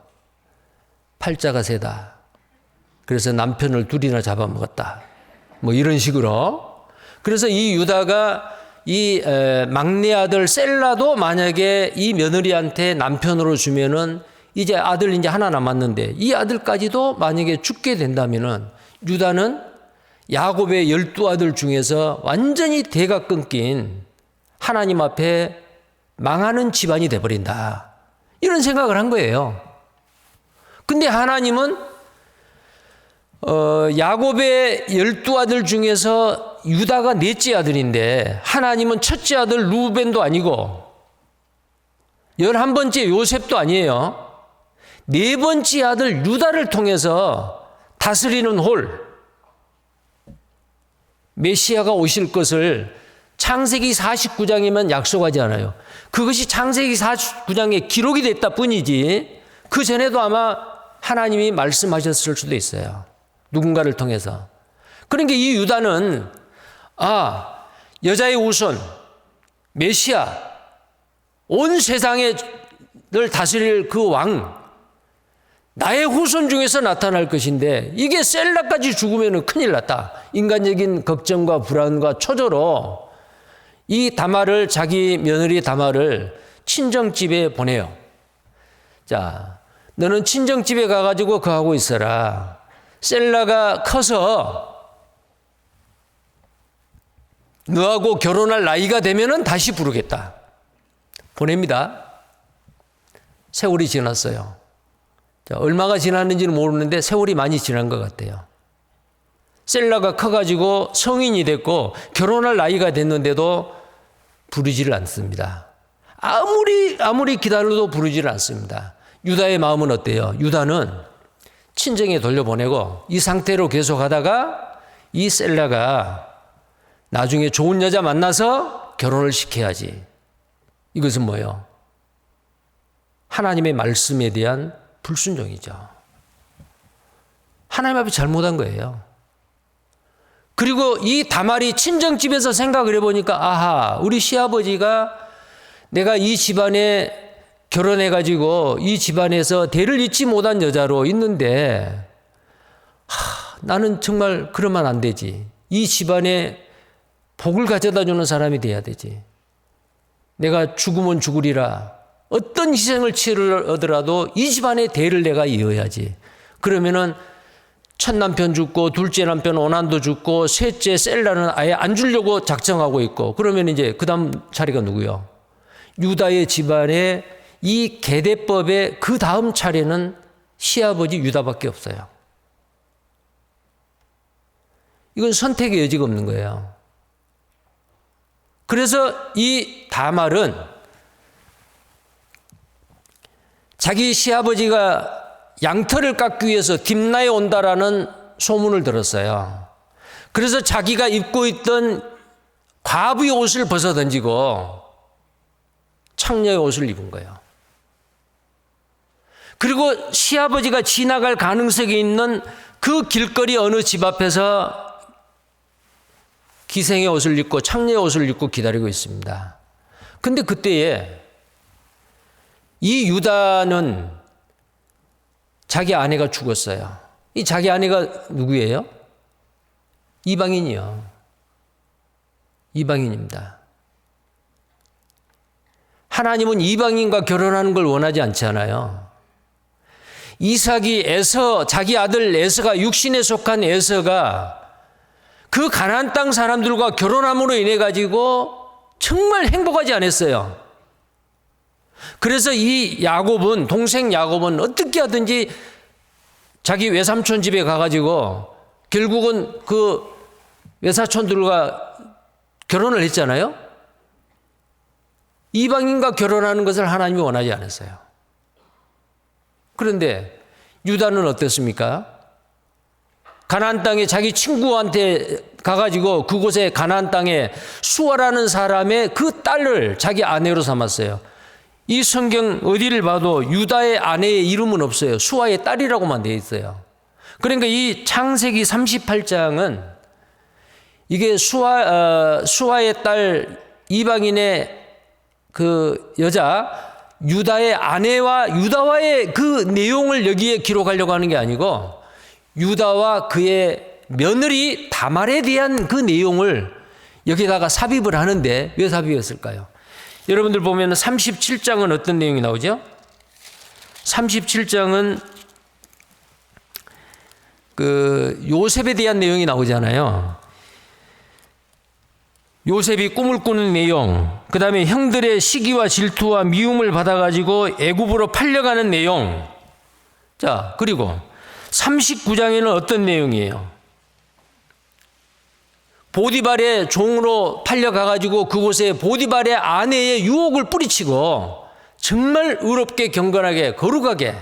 팔자가 세다. 그래서 남편을 둘이나 잡아먹었다. 뭐 이런 식으로. 그래서 이 유다가 이 막내 아들 셀라도 만약에 이 며느리한테 남편으로 주면은 이제 아들 이제 하나 남았는데 이 아들까지도 만약에 죽게 된다면은 유다는 야곱의 12아들 중에서 완전히 대가 끊긴 하나님 앞에 망하는 집안이 돼버린다. 이런 생각을 한 거예요. 근데 하나님은 야곱의 12아들 중에서 유다가 넷째 아들인데 하나님은 첫째 아들 루벤도 아니고 11번째 요셉도 아니에요. 네 번째 아들 유다를 통해서 다스리는 홀, 메시아가 오실 것을 창세기 49장이면 약속하지 않아요. 그것이 창세기 49장에 기록이 됐다 뿐이지 그 전에도 아마 하나님이 말씀하셨을 수도 있어요. 누군가를 통해서. 그러니까 이 유다는 여자의 우선 메시아, 온 세상을 다스릴 그 왕, 나의 후손 중에서 나타날 것인데 이게 셀라까지 죽으면 큰일 났다. 인간적인 걱정과 불안과 초조로 이 다말을, 자기 며느리 다말을 친정집에 보내요. 자, 너는 친정집에 가가지고 거하고 있어라. 셀라가 커서 너하고 결혼할 나이가 되면은 다시 부르겠다. 보냅니다. 세월이 지났어요. 자, 얼마가 지났는지는 모르는데 세월이 많이 지난 것 같아요. 셀라가 커가지고 성인이 됐고 결혼할 나이가 됐는데도 부르지를 않습니다. 아무리 기다려도 부르지를 않습니다. 유다의 마음은 어때요? 유다는 친정에 돌려보내고 이 상태로 계속하다가 이 셀라가 나중에 좋은 여자 만나서 결혼을 시켜야지. 이것은 뭐예요? 하나님의 말씀에 대한 불순종이죠. 하나님 앞에 잘못한 거예요. 그리고 이 다말이 친정집에서 생각을 해보니까 아하, 우리 시아버지가 내가 이 집안에 결혼해가지고 이 집안에서 대를 잇지 못한 여자로 있는데 나는 정말 그러면 안 되지. 이 집안에 복을 가져다 주는 사람이 돼야 되지. 내가 죽으면 죽으리라. 어떤 희생을 치르더라도 이 집안의 대를 내가 이어야지. 그러면은 첫 남편 죽고 둘째 남편 오난도 죽고 셋째 셀라는 아예 안 주려고 작정하고 있고 그러면 이제 그 다음 차례가 누구요? 유다의 집안의 이 계대법의 그 다음 차례는 시아버지 유다밖에 없어요. 이건 선택의 여지가 없는 거예요. 그래서 이 다말은 자기 시아버지가 양털을 깎기 위해서 딥나에 온다라는 소문을 들었어요. 그래서 자기가 입고 있던 과부의 옷을 벗어던지고 창녀의 옷을 입은 거예요. 그리고 시아버지가 지나갈 가능성이 있는 그 길거리 어느 집 앞에서 기생의 옷을 입고 창녀의 옷을 입고 기다리고 있습니다. 근데 그때에 이 유다는 자기 아내가 죽었어요. 이 자기 아내가 누구예요? 이방인이요. 이방인입니다. 하나님은 이방인과 결혼하는 걸 원하지 않잖아요. 이삭이 에서, 자기 아들 에서가 육신에 속한 에서가 그 가나안 땅 사람들과 결혼함으로 인해 가지고 정말 행복하지 않았어요. 그래서 이 야곱은, 동생 야곱은 어떻게 하든지 자기 외삼촌 집에 가가지고 결국은 그 외사촌들과 결혼을 했잖아요. 이방인과 결혼하는 것을 하나님이 원하지 않았어요. 그런데 유다는 어땠습니까? 가나안 땅에 자기 친구한테 가가지고 그곳에 가나안 땅에 수아라는 사람의 그 딸을 자기 아내로 삼았어요. 이 성경 어디를 봐도 유다의 아내의 이름은 없어요. 수아의 딸이라고만 되어 있어요. 그러니까 이 창세기 38장은 이게 수아의 딸 이방인의 그 여자 유다의 아내와 유다와의 그 내용을 여기에 기록하려고 하는 게 아니고 유다와 그의 며느리 다말에 대한 그 내용을 여기다가 삽입을 하는데 왜 삽입했을까요? 여러분들 보면 37장은 어떤 내용이 나오죠? 37장은 그 요셉에 대한 내용이 나오잖아요. 요셉이 꿈을 꾸는 내용, 그 다음에 형들의 시기와 질투와 미움을 받아가지고 애굽으로 팔려가는 내용. 자, 그리고 39장에는 어떤 내용이에요? 보디발의 종으로 팔려가가지고 그곳에 보디발의 아내의 유혹을 뿌리치고 정말 의롭게 경건하게 거룩하게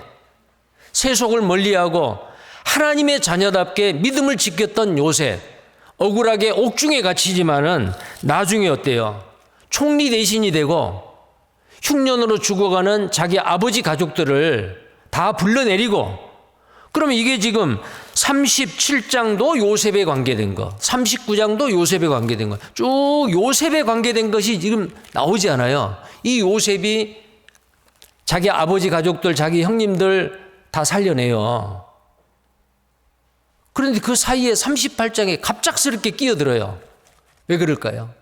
세속을 멀리하고 하나님의 자녀답게 믿음을 지켰던 요셉, 억울하게 옥중에 갇히지만은 나중에 어때요? 총리 대신이 되고 흉년으로 죽어가는 자기 아버지 가족들을 다 불러내리고, 그러면 이게 지금 37장도 요셉에 관계된 거, 39장도 요셉에 관계된 거, 쭉 요셉에 관계된 것이 지금 나오지 않아요. 이 요셉이 자기 아버지 가족들, 자기 형님들 다 살려내요. 그런데 그 사이에 38장에 갑작스럽게 끼어들어요. 왜 그럴까요?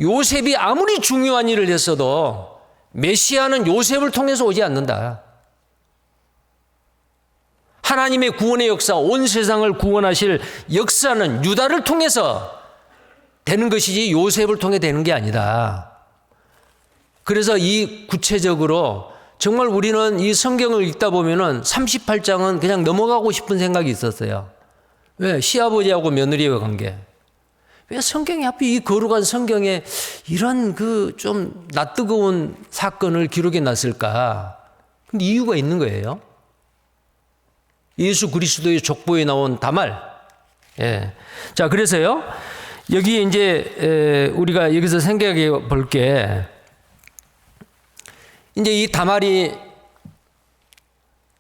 요셉이 아무리 중요한 일을 했어도 메시아는 요셉을 통해서 오지 않는다. 하나님의 구원의 역사, 온 세상을 구원하실 역사는 유다를 통해서 되는 것이지 요셉을 통해 되는 게 아니다. 그래서 이 구체적으로 정말 우리는 이 성경을 읽다 보면은 38장은 그냥 넘어가고 싶은 생각이 있었어요. 왜? 시아버지하고 며느리의 관계. 왜 성경이 하필 이 거룩한 성경에 이런 그 좀 낯뜨거운 사건을 기록해 놨을까? 근데 이유가 있는 거예요. 예수 그리스도의 족보에 나온 다말, 예. 자, 그래서요, 여기 이제 우리가 여기서 생각해 볼 게, 이제 이 다말이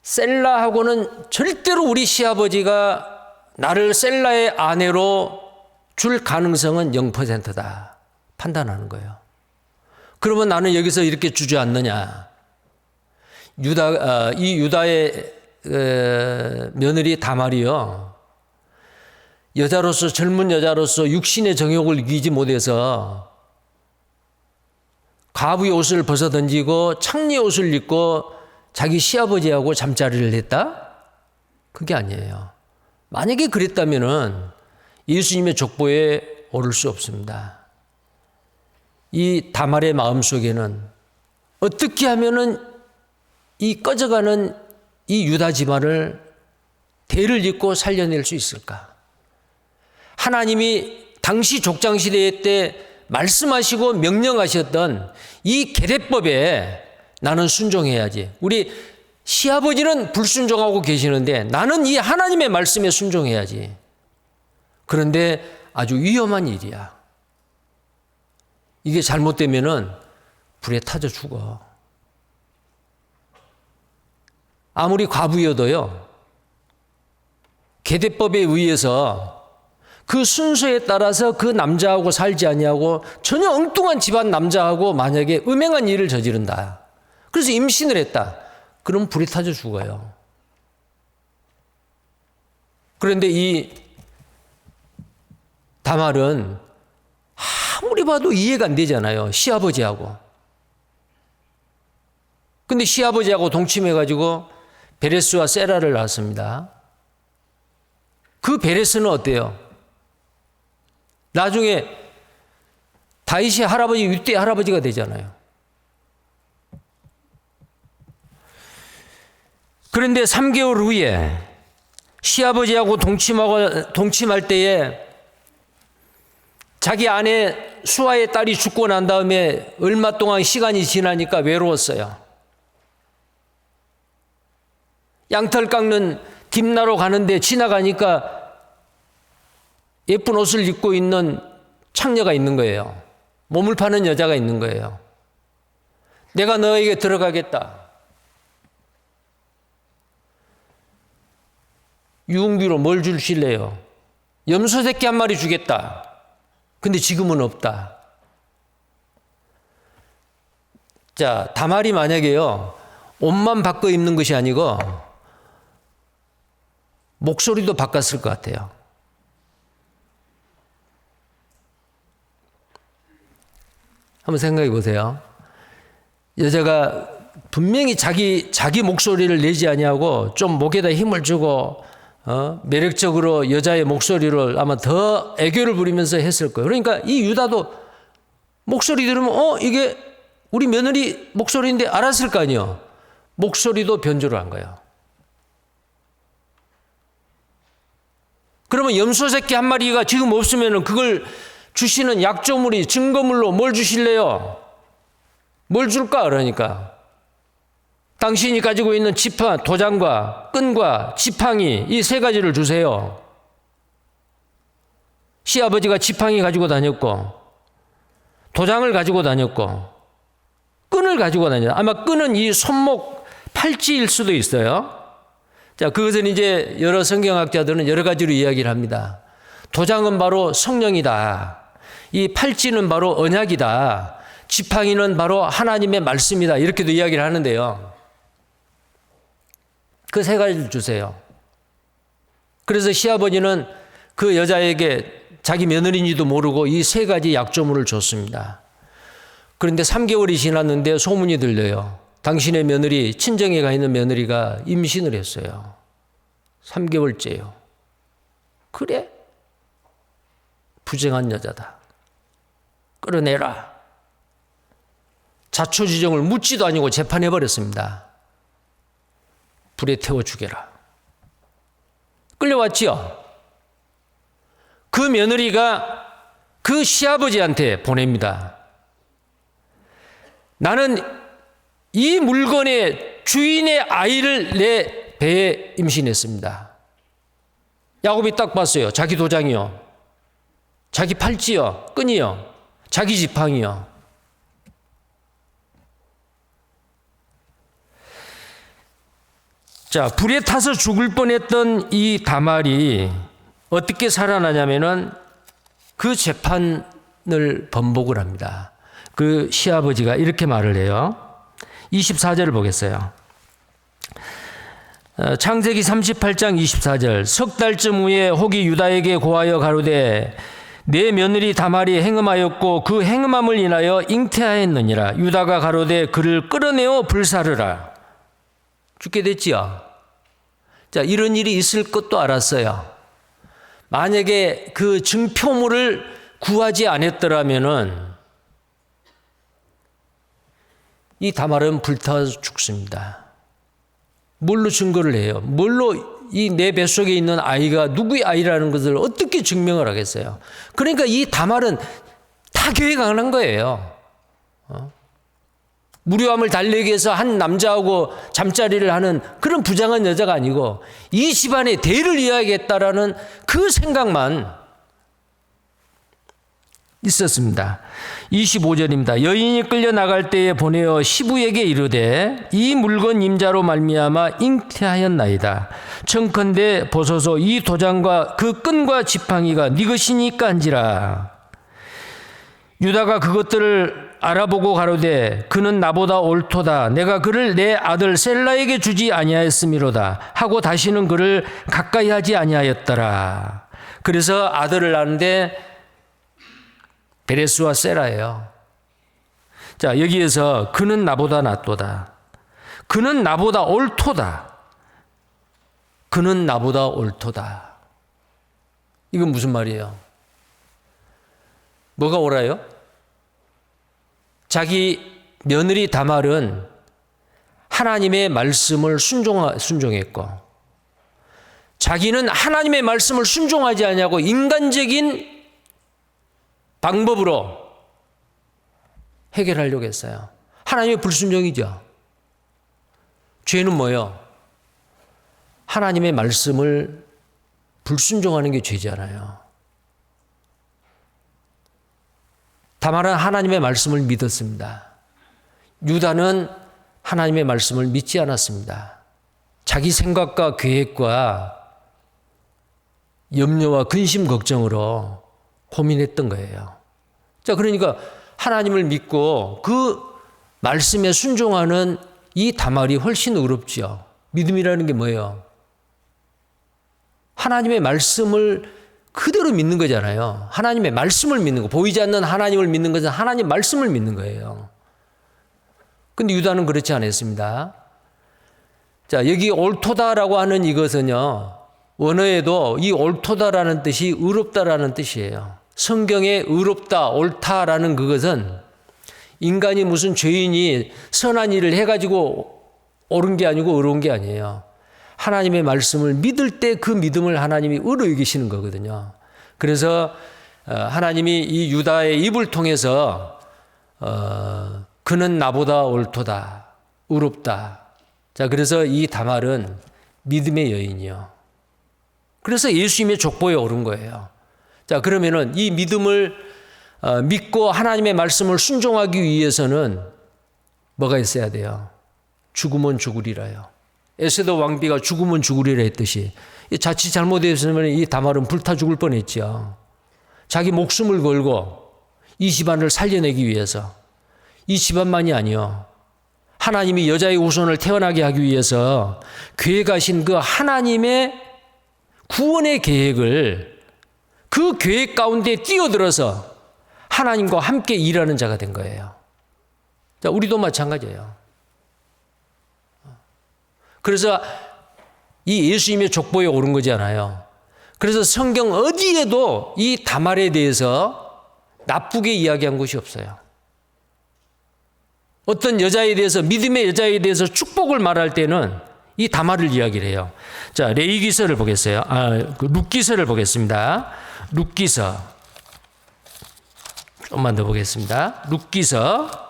셀라하고는 절대로 우리 시아버지가 나를 셀라의 아내로 줄 가능성은 0%다 판단하는 거예요. 그러면 나는 여기서 이렇게 주저앉느냐. 이 유다의 며느리 다말이요, 여자로서, 젊은 여자로서 육신의 정욕을 이기지 못해서 과부의 옷을 벗어던지고 창녀 옷을 입고 자기 시아버지하고 잠자리를 했다? 그게 아니에요. 만약에 그랬다면은 예수님의 족보에 오를 수 없습니다. 이 다말의 마음속에는 어떻게 하면은 이 꺼져가는 이 유다 집안을 대를 잇고 살려낼 수 있을까? 하나님이 당시 족장시대 때 말씀하시고 명령하셨던 이 계례법에 나는 순종해야지. 우리 시아버지는 불순종하고 계시는데 나는 이 하나님의 말씀에 순종해야지. 그런데 아주 위험한 일이야. 이게 잘못되면은 불에 타져 죽어. 아무리 과부여도요, 계례법에 의해서 그 순서에 따라서 그 남자하고 살지 아니하고 전혀 엉뚱한 집안 남자하고 만약에 음행한 일을 저지른다. 그래서 임신을 했다. 그럼 불이 타져 죽어요. 그런데 이 다말은 아무리 봐도 이해가 안 되잖아요. 시아버지하고. 근데 시아버지하고 동침해가지고 베레스와 세라를 낳았습니다. 그 베레스는 어때요? 나중에 다윗의 할아버지, 윗대 할아버지가 되잖아요. 그런데 3개월 후에 시아버지하고 동침할 때에 자기 아내 수아의 딸이 죽고 난 다음에 얼마 동안 시간이 지나니까 외로웠어요. 양털 깎는 딥나로 가는데 지나가니까 예쁜 옷을 입고 있는 창녀가 있는 거예요. 몸을 파는 여자가 있는 거예요. 내가 너에게 들어가겠다. 유흥비로 뭘 주실래요? 염소 새끼 한 마리 주겠다. 근데 지금은 없다. 자, 다말이 만약에요, 옷만 바꿔 입는 것이 아니고 목소리도 바꿨을 것 같아요. 한번 생각해 보세요. 여자가 분명히 자기 목소리를 내지 아니하고 좀 목에다 힘을 주고 매력적으로 여자의 목소리를 아마 더 애교를 부리면서 했을 거예요. 그러니까 이 유다도 목소리 들으면 이게 우리 며느리 목소리인데 알았을 거 아니에요. 목소리도 변조를 한 거예요. 그러면 염소 새끼 한 마리가 지금 없으면 그걸 주시는 약조물이 증거물로 뭘 주실래요? 뭘 줄까? 그러니까 당신이 가지고 있는 지팡, 도장과 끈과 지팡이, 이 세 가지를 주세요. 시아버지가 지팡이 가지고 다녔고 도장을 가지고 다녔고 끈을 가지고 다녔어요. 아마 끈은 이 손목 팔찌일 수도 있어요. 자, 그것은 이제 여러 성경학자들은 여러 가지로 이야기를 합니다. 도장은 바로 성령이다. 이 팔찌는 바로 언약이다. 지팡이는 바로 하나님의 말씀이다. 이렇게도 이야기를 하는데요. 그 세 가지를 주세요. 그래서 시아버지는 그 여자에게 자기 며느리인지도 모르고 이 세 가지 약조물을 줬습니다. 그런데 3개월이 지났는데 소문이 들려요. 당신의 며느리, 친정에 가 있는 며느리가 임신을 했어요. 3개월째요. 그래? 부정한 여자다. 끌어내라. 자초지종을 묻지도 아니고 재판해버렸습니다. 불에 태워 죽여라. 끌려왔지요. 그 며느리가 그 시아버지한테 보냅니다. 나는 이 물건의 주인의 아이를 내 배에 임신했습니다. 야곱이 딱 봤어요. 자기 도장이요, 자기 팔찌요, 끈이요, 자기 지팡이요. 자, 불에 타서 죽을 뻔했던 이 다말이 어떻게 살아나냐면은 그 재판을 번복을 합니다. 그 시아버지가 이렇게 말을 해요. 24절을 보겠어요. 창세기 38장 24절. 석 달쯤 후에 혹이 유다에게 고하여 가로되 내 며느리 다말이 행음하였고 그 행음함을 인하여 잉태하였느니라. 유다가 가로되 그를 끌어내어 불사르라. 죽게 됐지요. 자, 이런 일이 있을 것도 알았어요. 만약에 그 증표물을 구하지 않았더라면은 이 다말은 불타 죽습니다. 뭘로 증거를 해요? 뭘로 이 내 뱃속에 있는 아이가 누구의 아이라는 것을 어떻게 증명을 하겠어요? 그러니까 이 다말은 다 계획 안 한 거예요. 무료함을 달래기 위해서 한 남자하고 잠자리를 하는 그런 부장한 여자가 아니고 이 집안의 대를 이어야겠다라는 그 생각만 있었습니다. 25절입니다. 여인이 끌려 나갈 때에 보내어 시부에게 이르되 이 물건 임자로 말미암아 잉태하였나이다. 청컨대 보소서 이 도장과 그 끈과 지팡이가 네 것이니까 한지라. 유다가 그것들을 알아보고 가로되 그는 나보다 옳도다. 내가 그를 내 아들 셀라에게 주지 아니하였음이로다 하고 다시는 그를 가까이 하지 아니하였더라. 그래서 아들을 낳는데 베레스와 세라예요. 자, 여기에서 그는 나보다 낫도다. 그는 나보다 옳도다. 그는 나보다 옳도다. 이건 무슨 말이에요? 뭐가 옳아요? 자기 며느리 다말은 하나님의 말씀을 순종했고 자기는 하나님의 말씀을 순종하지 않냐고 인간적인 방법으로 해결하려고 했어요. 하나님의 불순종이죠. 죄는 뭐예요? 하나님의 말씀을 불순종하는 게 죄잖아요. 다말은 하나님의 말씀을 믿었습니다. 유다는 하나님의 말씀을 믿지 않았습니다. 자기 생각과 계획과 염려와 근심 걱정으로 고민했던 거예요. 자, 그러니까 하나님을 믿고 그 말씀에 순종하는 이 다말이 훨씬 어렵죠. 믿음이라는 게 뭐예요? 하나님의 말씀을 그대로 믿는 거잖아요. 하나님의 말씀을 믿는 거. 보이지 않는 하나님을 믿는 것은 하나님 말씀을 믿는 거예요. 근데 유다는 그렇지 않았습니다. 자, 여기 옳도다라고 하는 이것은요, 원어에도 이 옳도다라는 뜻이 의롭다라는 뜻이에요. 성경에 의롭다, 옳다라는 그것은 인간이 무슨 죄인이 선한 일을 해가지고 옳은 게 아니고 의로운 게 아니에요. 하나님의 말씀을 믿을 때 그 믿음을 하나님이 의로 여기시는 거거든요. 그래서 하나님이 이 유다의 입을 통해서 그는 나보다 옳도다, 의롭다. 자, 그래서 이 다말은 믿음의 여인이요. 그래서 예수님의 족보에 오른 거예요. 자, 그러면은 이 믿음을 믿고 하나님의 말씀을 순종하기 위해서는 뭐가 있어야 돼요? 죽으면 죽으리라요. 에세도 왕비가 죽으면 죽으리라 했듯이 자칫 잘못했으면 이 다말은 불타 죽을 뻔했죠. 자기 목숨을 걸고 이 집안을 살려내기 위해서, 이 집안만이 아니요, 하나님이 여자의 후손을 태어나게 하기 위해서 계획하신 그 하나님의 구원의 계획을, 그 계획 가운데 뛰어들어서 하나님과 함께 일하는 자가 된 거예요. 자, 우리도 마찬가지예요. 그래서 이 예수님의 족보에 오른 거잖아요. 그래서 성경 어디에도 이 다말에 대해서 나쁘게 이야기한 것이 없어요. 어떤 여자에 대해서, 믿음의 여자에 대해서 축복을 말할 때는 이 다말을 이야기를 해요. 자, 레위기서를 보겠어요. 룻기서를 보겠습니다. 룻기서. 좀만 더 보겠습니다. 룻기서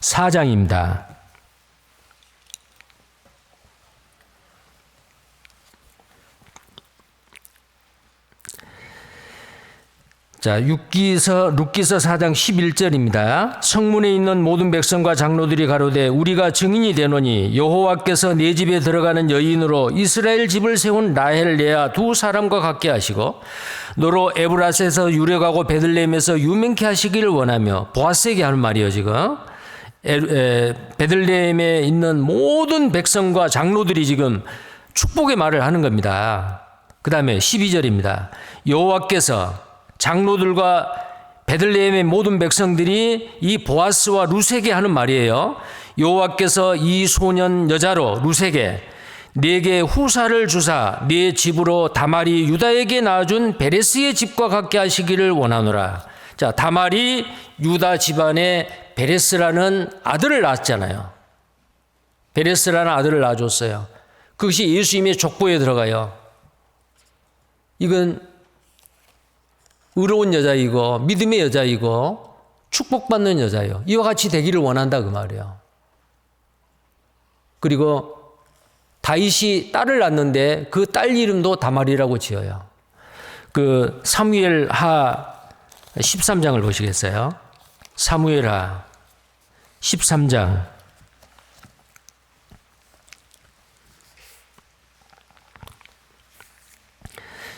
4장입니다. 자, 룻기서 4장 11절입니다. 성문에 있는 모든 백성과 장로들이 가로되 우리가 증인이 되노니 여호와께서 내 집에 들어가는 여인으로 이스라엘 집을 세운 라헬 레아 두 사람과 같게 하시고 너로 에브라스에서 유력하고 베들레헴에서 유명케 하시기를 원하며 보아스에게 하는 말이에요. 지금 베들레헴에 있는 모든 백성과 장로들이 지금 축복의 말을 하는 겁니다. 그 다음에 12절입니다. 여호와께서 장로들과 베들레헴의 모든 백성들이 이 보아스와 룻에게 하는 말이에요. 여호와께서 이 소년 여자로 룻에게 네게 후사를 주사 네 집으로 다말이 유다에게 낳아준 베레스의 집과 같게 하시기를 원하노라. 자, 다말이 유다 집안에 베레스라는 아들을 낳았잖아요. 베레스라는 아들을 낳아줬어요. 그것이 예수님의 족보에 들어가요. 이건 의로운 여자이고 믿음의 여자이고 축복받는 여자예요. 이와 같이 되기를 원한다 그 말이에요. 그리고 다윗이 딸을 낳는데 그 딸 이름도 다말이라고 지어요. 그 사무엘하 13장을 보시겠어요? 사무엘하 13장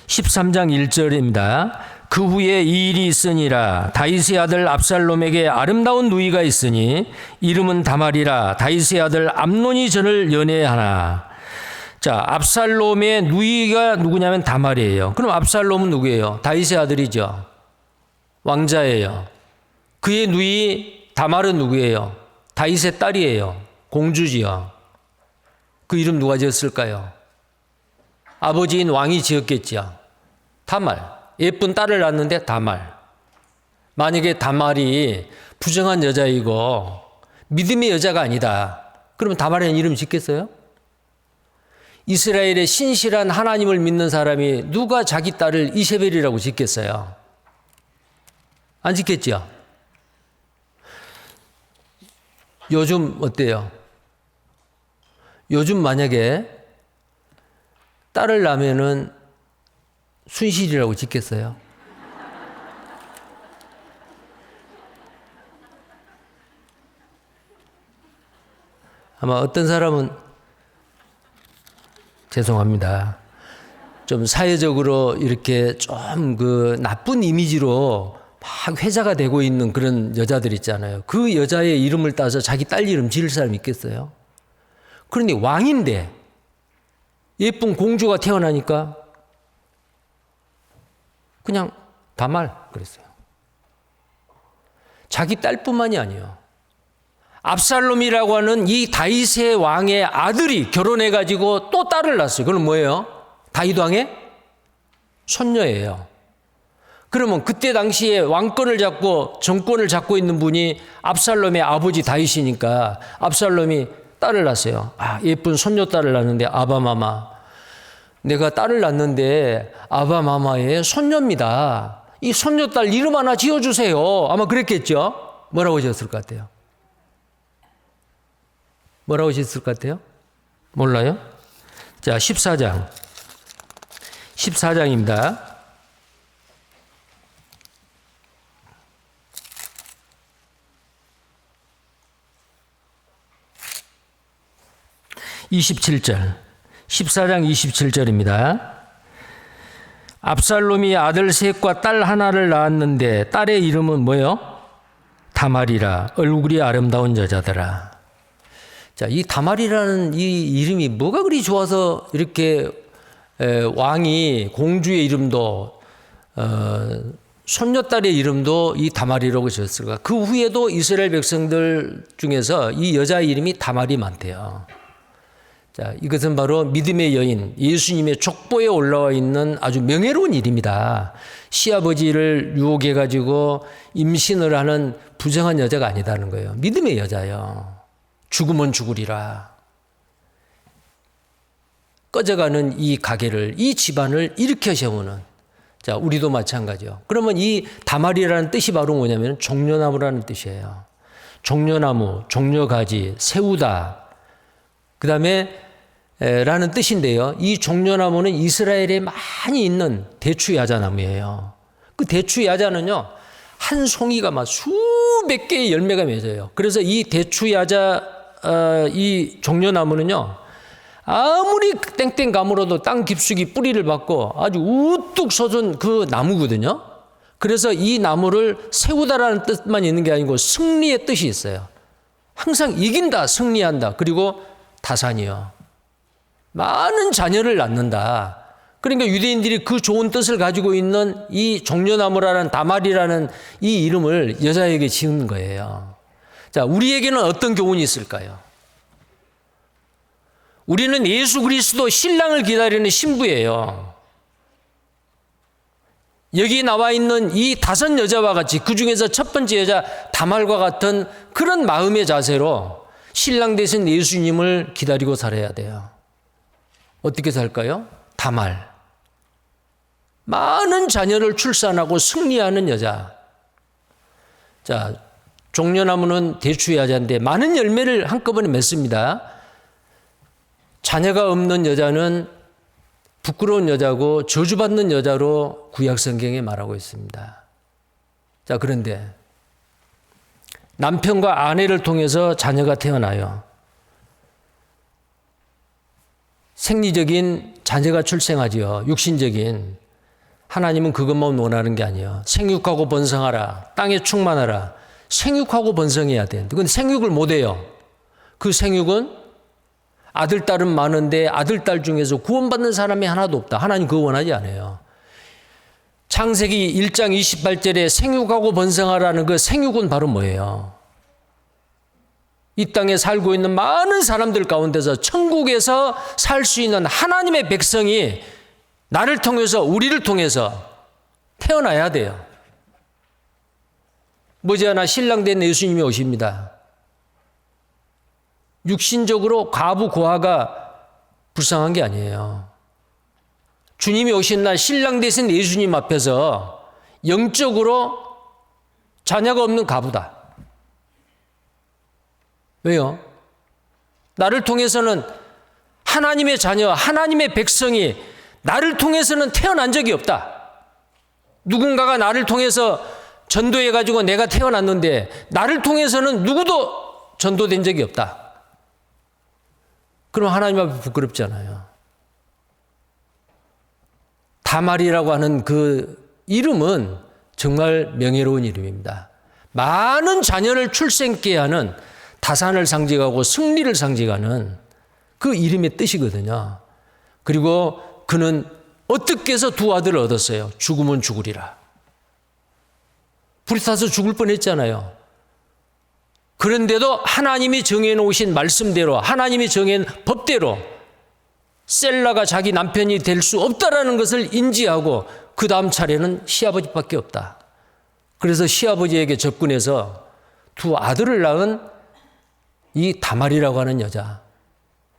1절입니다. 그 후에 이 일이 있으니라. 다윗의 아들 압살롬에게 아름다운 누이가 있으니 이름은 다말이라. 다윗의 아들 암논이 저를 연애하나. 자, 압살롬의 누이가 누구냐면 다말이에요. 그럼 압살롬은 누구예요? 다윗의 아들이죠. 왕자예요. 그의 누이 다말은 누구예요? 다윗의 딸이에요. 공주지요. 그 이름 누가 지었을까요? 아버지인 왕이 지었겠죠. 다말. 예쁜 딸을 낳았는데 다말. 만약에 다말이 부정한 여자이고 믿음의 여자가 아니다. 그러면 다말이라는 이름 짓겠어요? 이스라엘의 신실한 하나님을 믿는 사람이 누가 자기 딸을 이세벨이라고 짓겠어요? 안 짓겠죠? 요즘 어때요? 요즘 만약에 딸을 낳으면은 순실이라고 짓겠어요? 아마 어떤 사람은 죄송합니다. 좀 사회적으로 이렇게 좀 그 나쁜 이미지로 막 회자가 되고 있는 그런 여자들 있잖아요. 그 여자의 이름을 따서 자기 딸 이름 지을 사람 있겠어요? 그런데 왕인데 예쁜 공주가 태어나니까 그냥 다말 그랬어요. 자기 딸뿐만이 아니에요. 압살롬이라고 하는 이 다윗의 왕의 아들이 결혼해가지고 또 딸을 낳았어요. 그건 뭐예요? 다윗 왕의 손녀예요. 그러면 그때 당시에 왕권을 잡고 정권을 잡고 있는 분이 압살롬의 아버지 다윗이니까 압살롬이 딸을 낳았어요. 아, 예쁜 손녀딸을 낳았는데 아바마마. 내가 딸을 낳았는데 아바마마의 손녀입니다. 이 손녀딸 이름 하나 지어주세요. 아마 그랬겠죠? 뭐라고 지었을 것 같아요? 뭐라고 지었을 것 같아요? 몰라요? 자, 14장입니다. 27절, 14장 27절입니다. 압살롬이 아들 셋과 딸 하나를 낳았는데 딸의 이름은 뭐요? 다말이라. 얼굴이 아름다운 여자더라. 자, 이 다말이라는 이 이름이 뭐가 그리 좋아서 이렇게 왕이 공주의 이름도 손녀딸의 이름도 이 다말이라고 지었을까? 그 후에도 이스라엘 백성들 중에서 이 여자 이름이 다말이 많대요. 자, 이것은 바로 믿음의 여인, 예수님의 족보에 올라와 있는 아주 명예로운 일입니다. 시아버지를 유혹해가지고 임신을 하는 부정한 여자가 아니다는 거예요. 믿음의 여자예요. 죽으면 죽으리라. 꺼져가는 이 가게를, 이 집안을 일으켜 세우는. 자, 우리도 마찬가지요. 그러면 이 다말이라는 뜻이 바로 뭐냐면 종려나무라는 뜻이에요. 종려나무, 종려가지, 세우다. 그 다음에 라는 뜻인데요. 이 종려나무는 이스라엘에 많이 있는 대추야자나무예요. 그 대추 야자는요, 한 송이가 막 수백 개의 열매가 맺어요. 그래서 이 대추 야자, 이 종려나무는요, 아무리 땡땡 가물어도 땅 깊숙이 뿌리를 받고 아주 우뚝 솟은 그 나무거든요. 그래서 이 나무를 세우다라는 뜻만 있는 게 아니고 승리의 뜻이 있어요. 항상 이긴다, 승리한다. 그리고 다산이요. 많은 자녀를 낳는다. 그러니까 유대인들이 그 좋은 뜻을 가지고 있는 이 종려나무라는 다말이라는 이 이름을 여자에게 지은 거예요. 자, 우리에게는 어떤 교훈이 있을까요? 우리는 예수 그리스도 신랑을 기다리는 신부예요. 여기 나와 있는 이 5 여자와 같이 그 중에서 첫 번째 여자 다말과 같은 그런 마음의 자세로 신랑 되신 예수님을 기다리고 살아야 돼요. 어떻게 살까요? 다말. 많은 자녀를 출산하고 승리하는 여자. 자, 종려나무는 대추의 야자인데 많은 열매를 한꺼번에 맺습니다. 자녀가 없는 여자는 부끄러운 여자고 저주받는 여자로 구약 성경에 말하고 있습니다. 자, 그런데 남편과 아내를 통해서 자녀가 태어나요. 생리적인 자녀가 출생하지요. 육신적인. 하나님은 그것만 원하는 게 아니에요. 생육하고 번성하라. 땅에 충만하라. 생육하고 번성해야 돼. 근데 생육을 못 해요. 그 생육은 아들, 딸은 많은데 아들, 딸 중에서 구원받는 사람이 하나도 없다. 하나님 그거 원하지 않아요. 창세기 1장 28절에 생육하고 번성하라는 그 생육은 바로 뭐예요? 이 땅에 살고 있는 많은 사람들 가운데서 천국에서 살 수 있는 하나님의 백성이 나를 통해서, 우리를 통해서 태어나야 돼요. 머지않아 신랑 된 예수님이 오십니다. 육신적으로 과부 고아가 불쌍한 게 아니에요. 주님이 오신 날 신랑 되신 예수님 앞에서 영적으로 자녀가 없는 과부다. 왜요? 나를 통해서는 하나님의 자녀, 하나님의 백성이 나를 통해서는 태어난 적이 없다. 누군가가 나를 통해서 전도해가지고 내가 태어났는데 나를 통해서는 누구도 전도된 적이 없다. 그럼 하나님 앞에 부끄럽잖아요. 다말이라고 하는 그 이름은 정말 명예로운 이름입니다. 많은 자녀를 출생케 하는 다산을 상징하고 승리를 상징하는 그 이름의 뜻이거든요. 그리고 그는 어떻게 해서 2 아들을 얻었어요? 죽으면 죽으리라. 불이 타서 죽을 뻔했잖아요. 그런데도 하나님이 정해놓으신 말씀대로, 하나님이 정해놓은 법대로 셀라가 자기 남편이 될 수 없다라는 것을 인지하고 그 다음 차례는 시아버지밖에 없다. 그래서 시아버지에게 접근해서 2 아들을 낳은 이 다말이라고 하는 여자,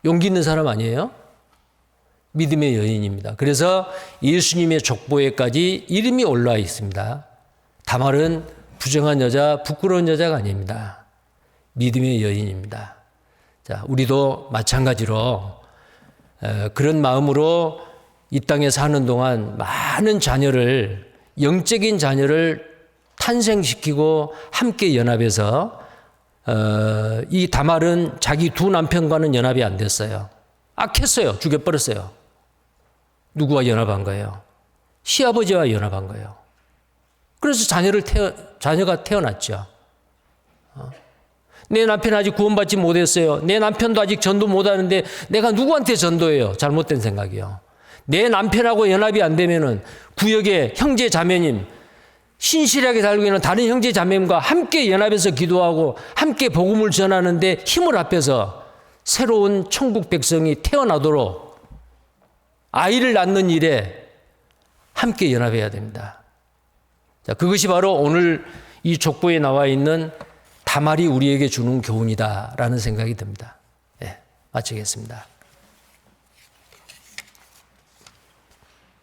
용기 있는 사람 아니에요? 믿음의 여인입니다. 그래서 예수님의 족보에까지 이름이 올라와 있습니다. 다말은 부정한 여자, 부끄러운 여자가 아닙니다. 믿음의 여인입니다. 자, 우리도 마찬가지로 그런 마음으로 이 땅에 사는 동안 많은 자녀를, 영적인 자녀를 탄생시키고 함께 연합해서 이 다말은 자기 2 남편과는 연합이 안 됐어요. 악했어요. 죽여버렸어요. 누구와 연합한 거예요? 시아버지와 연합한 거예요. 그래서 자녀가 태어났죠. 내 남편 아직 구원받지 못했어요. 내 남편도 아직 전도 못하는데 내가 누구한테 전도해요? 잘못된 생각이요. 내 남편하고 연합이 안 되면은 구역의 형제 자매님, 신실하게 살고 있는 다른 형제 자매님과 함께 연합해서 기도하고 함께 복음을 전하는데 힘을 합해서 새로운 천국 백성이 태어나도록 아이를 낳는 일에 함께 연합해야 됩니다. 자, 그것이 바로 오늘 이 족보에 나와 있는 다말이 우리에게 주는 교훈이다라는 생각이 듭니다. 예, 마치겠습니다.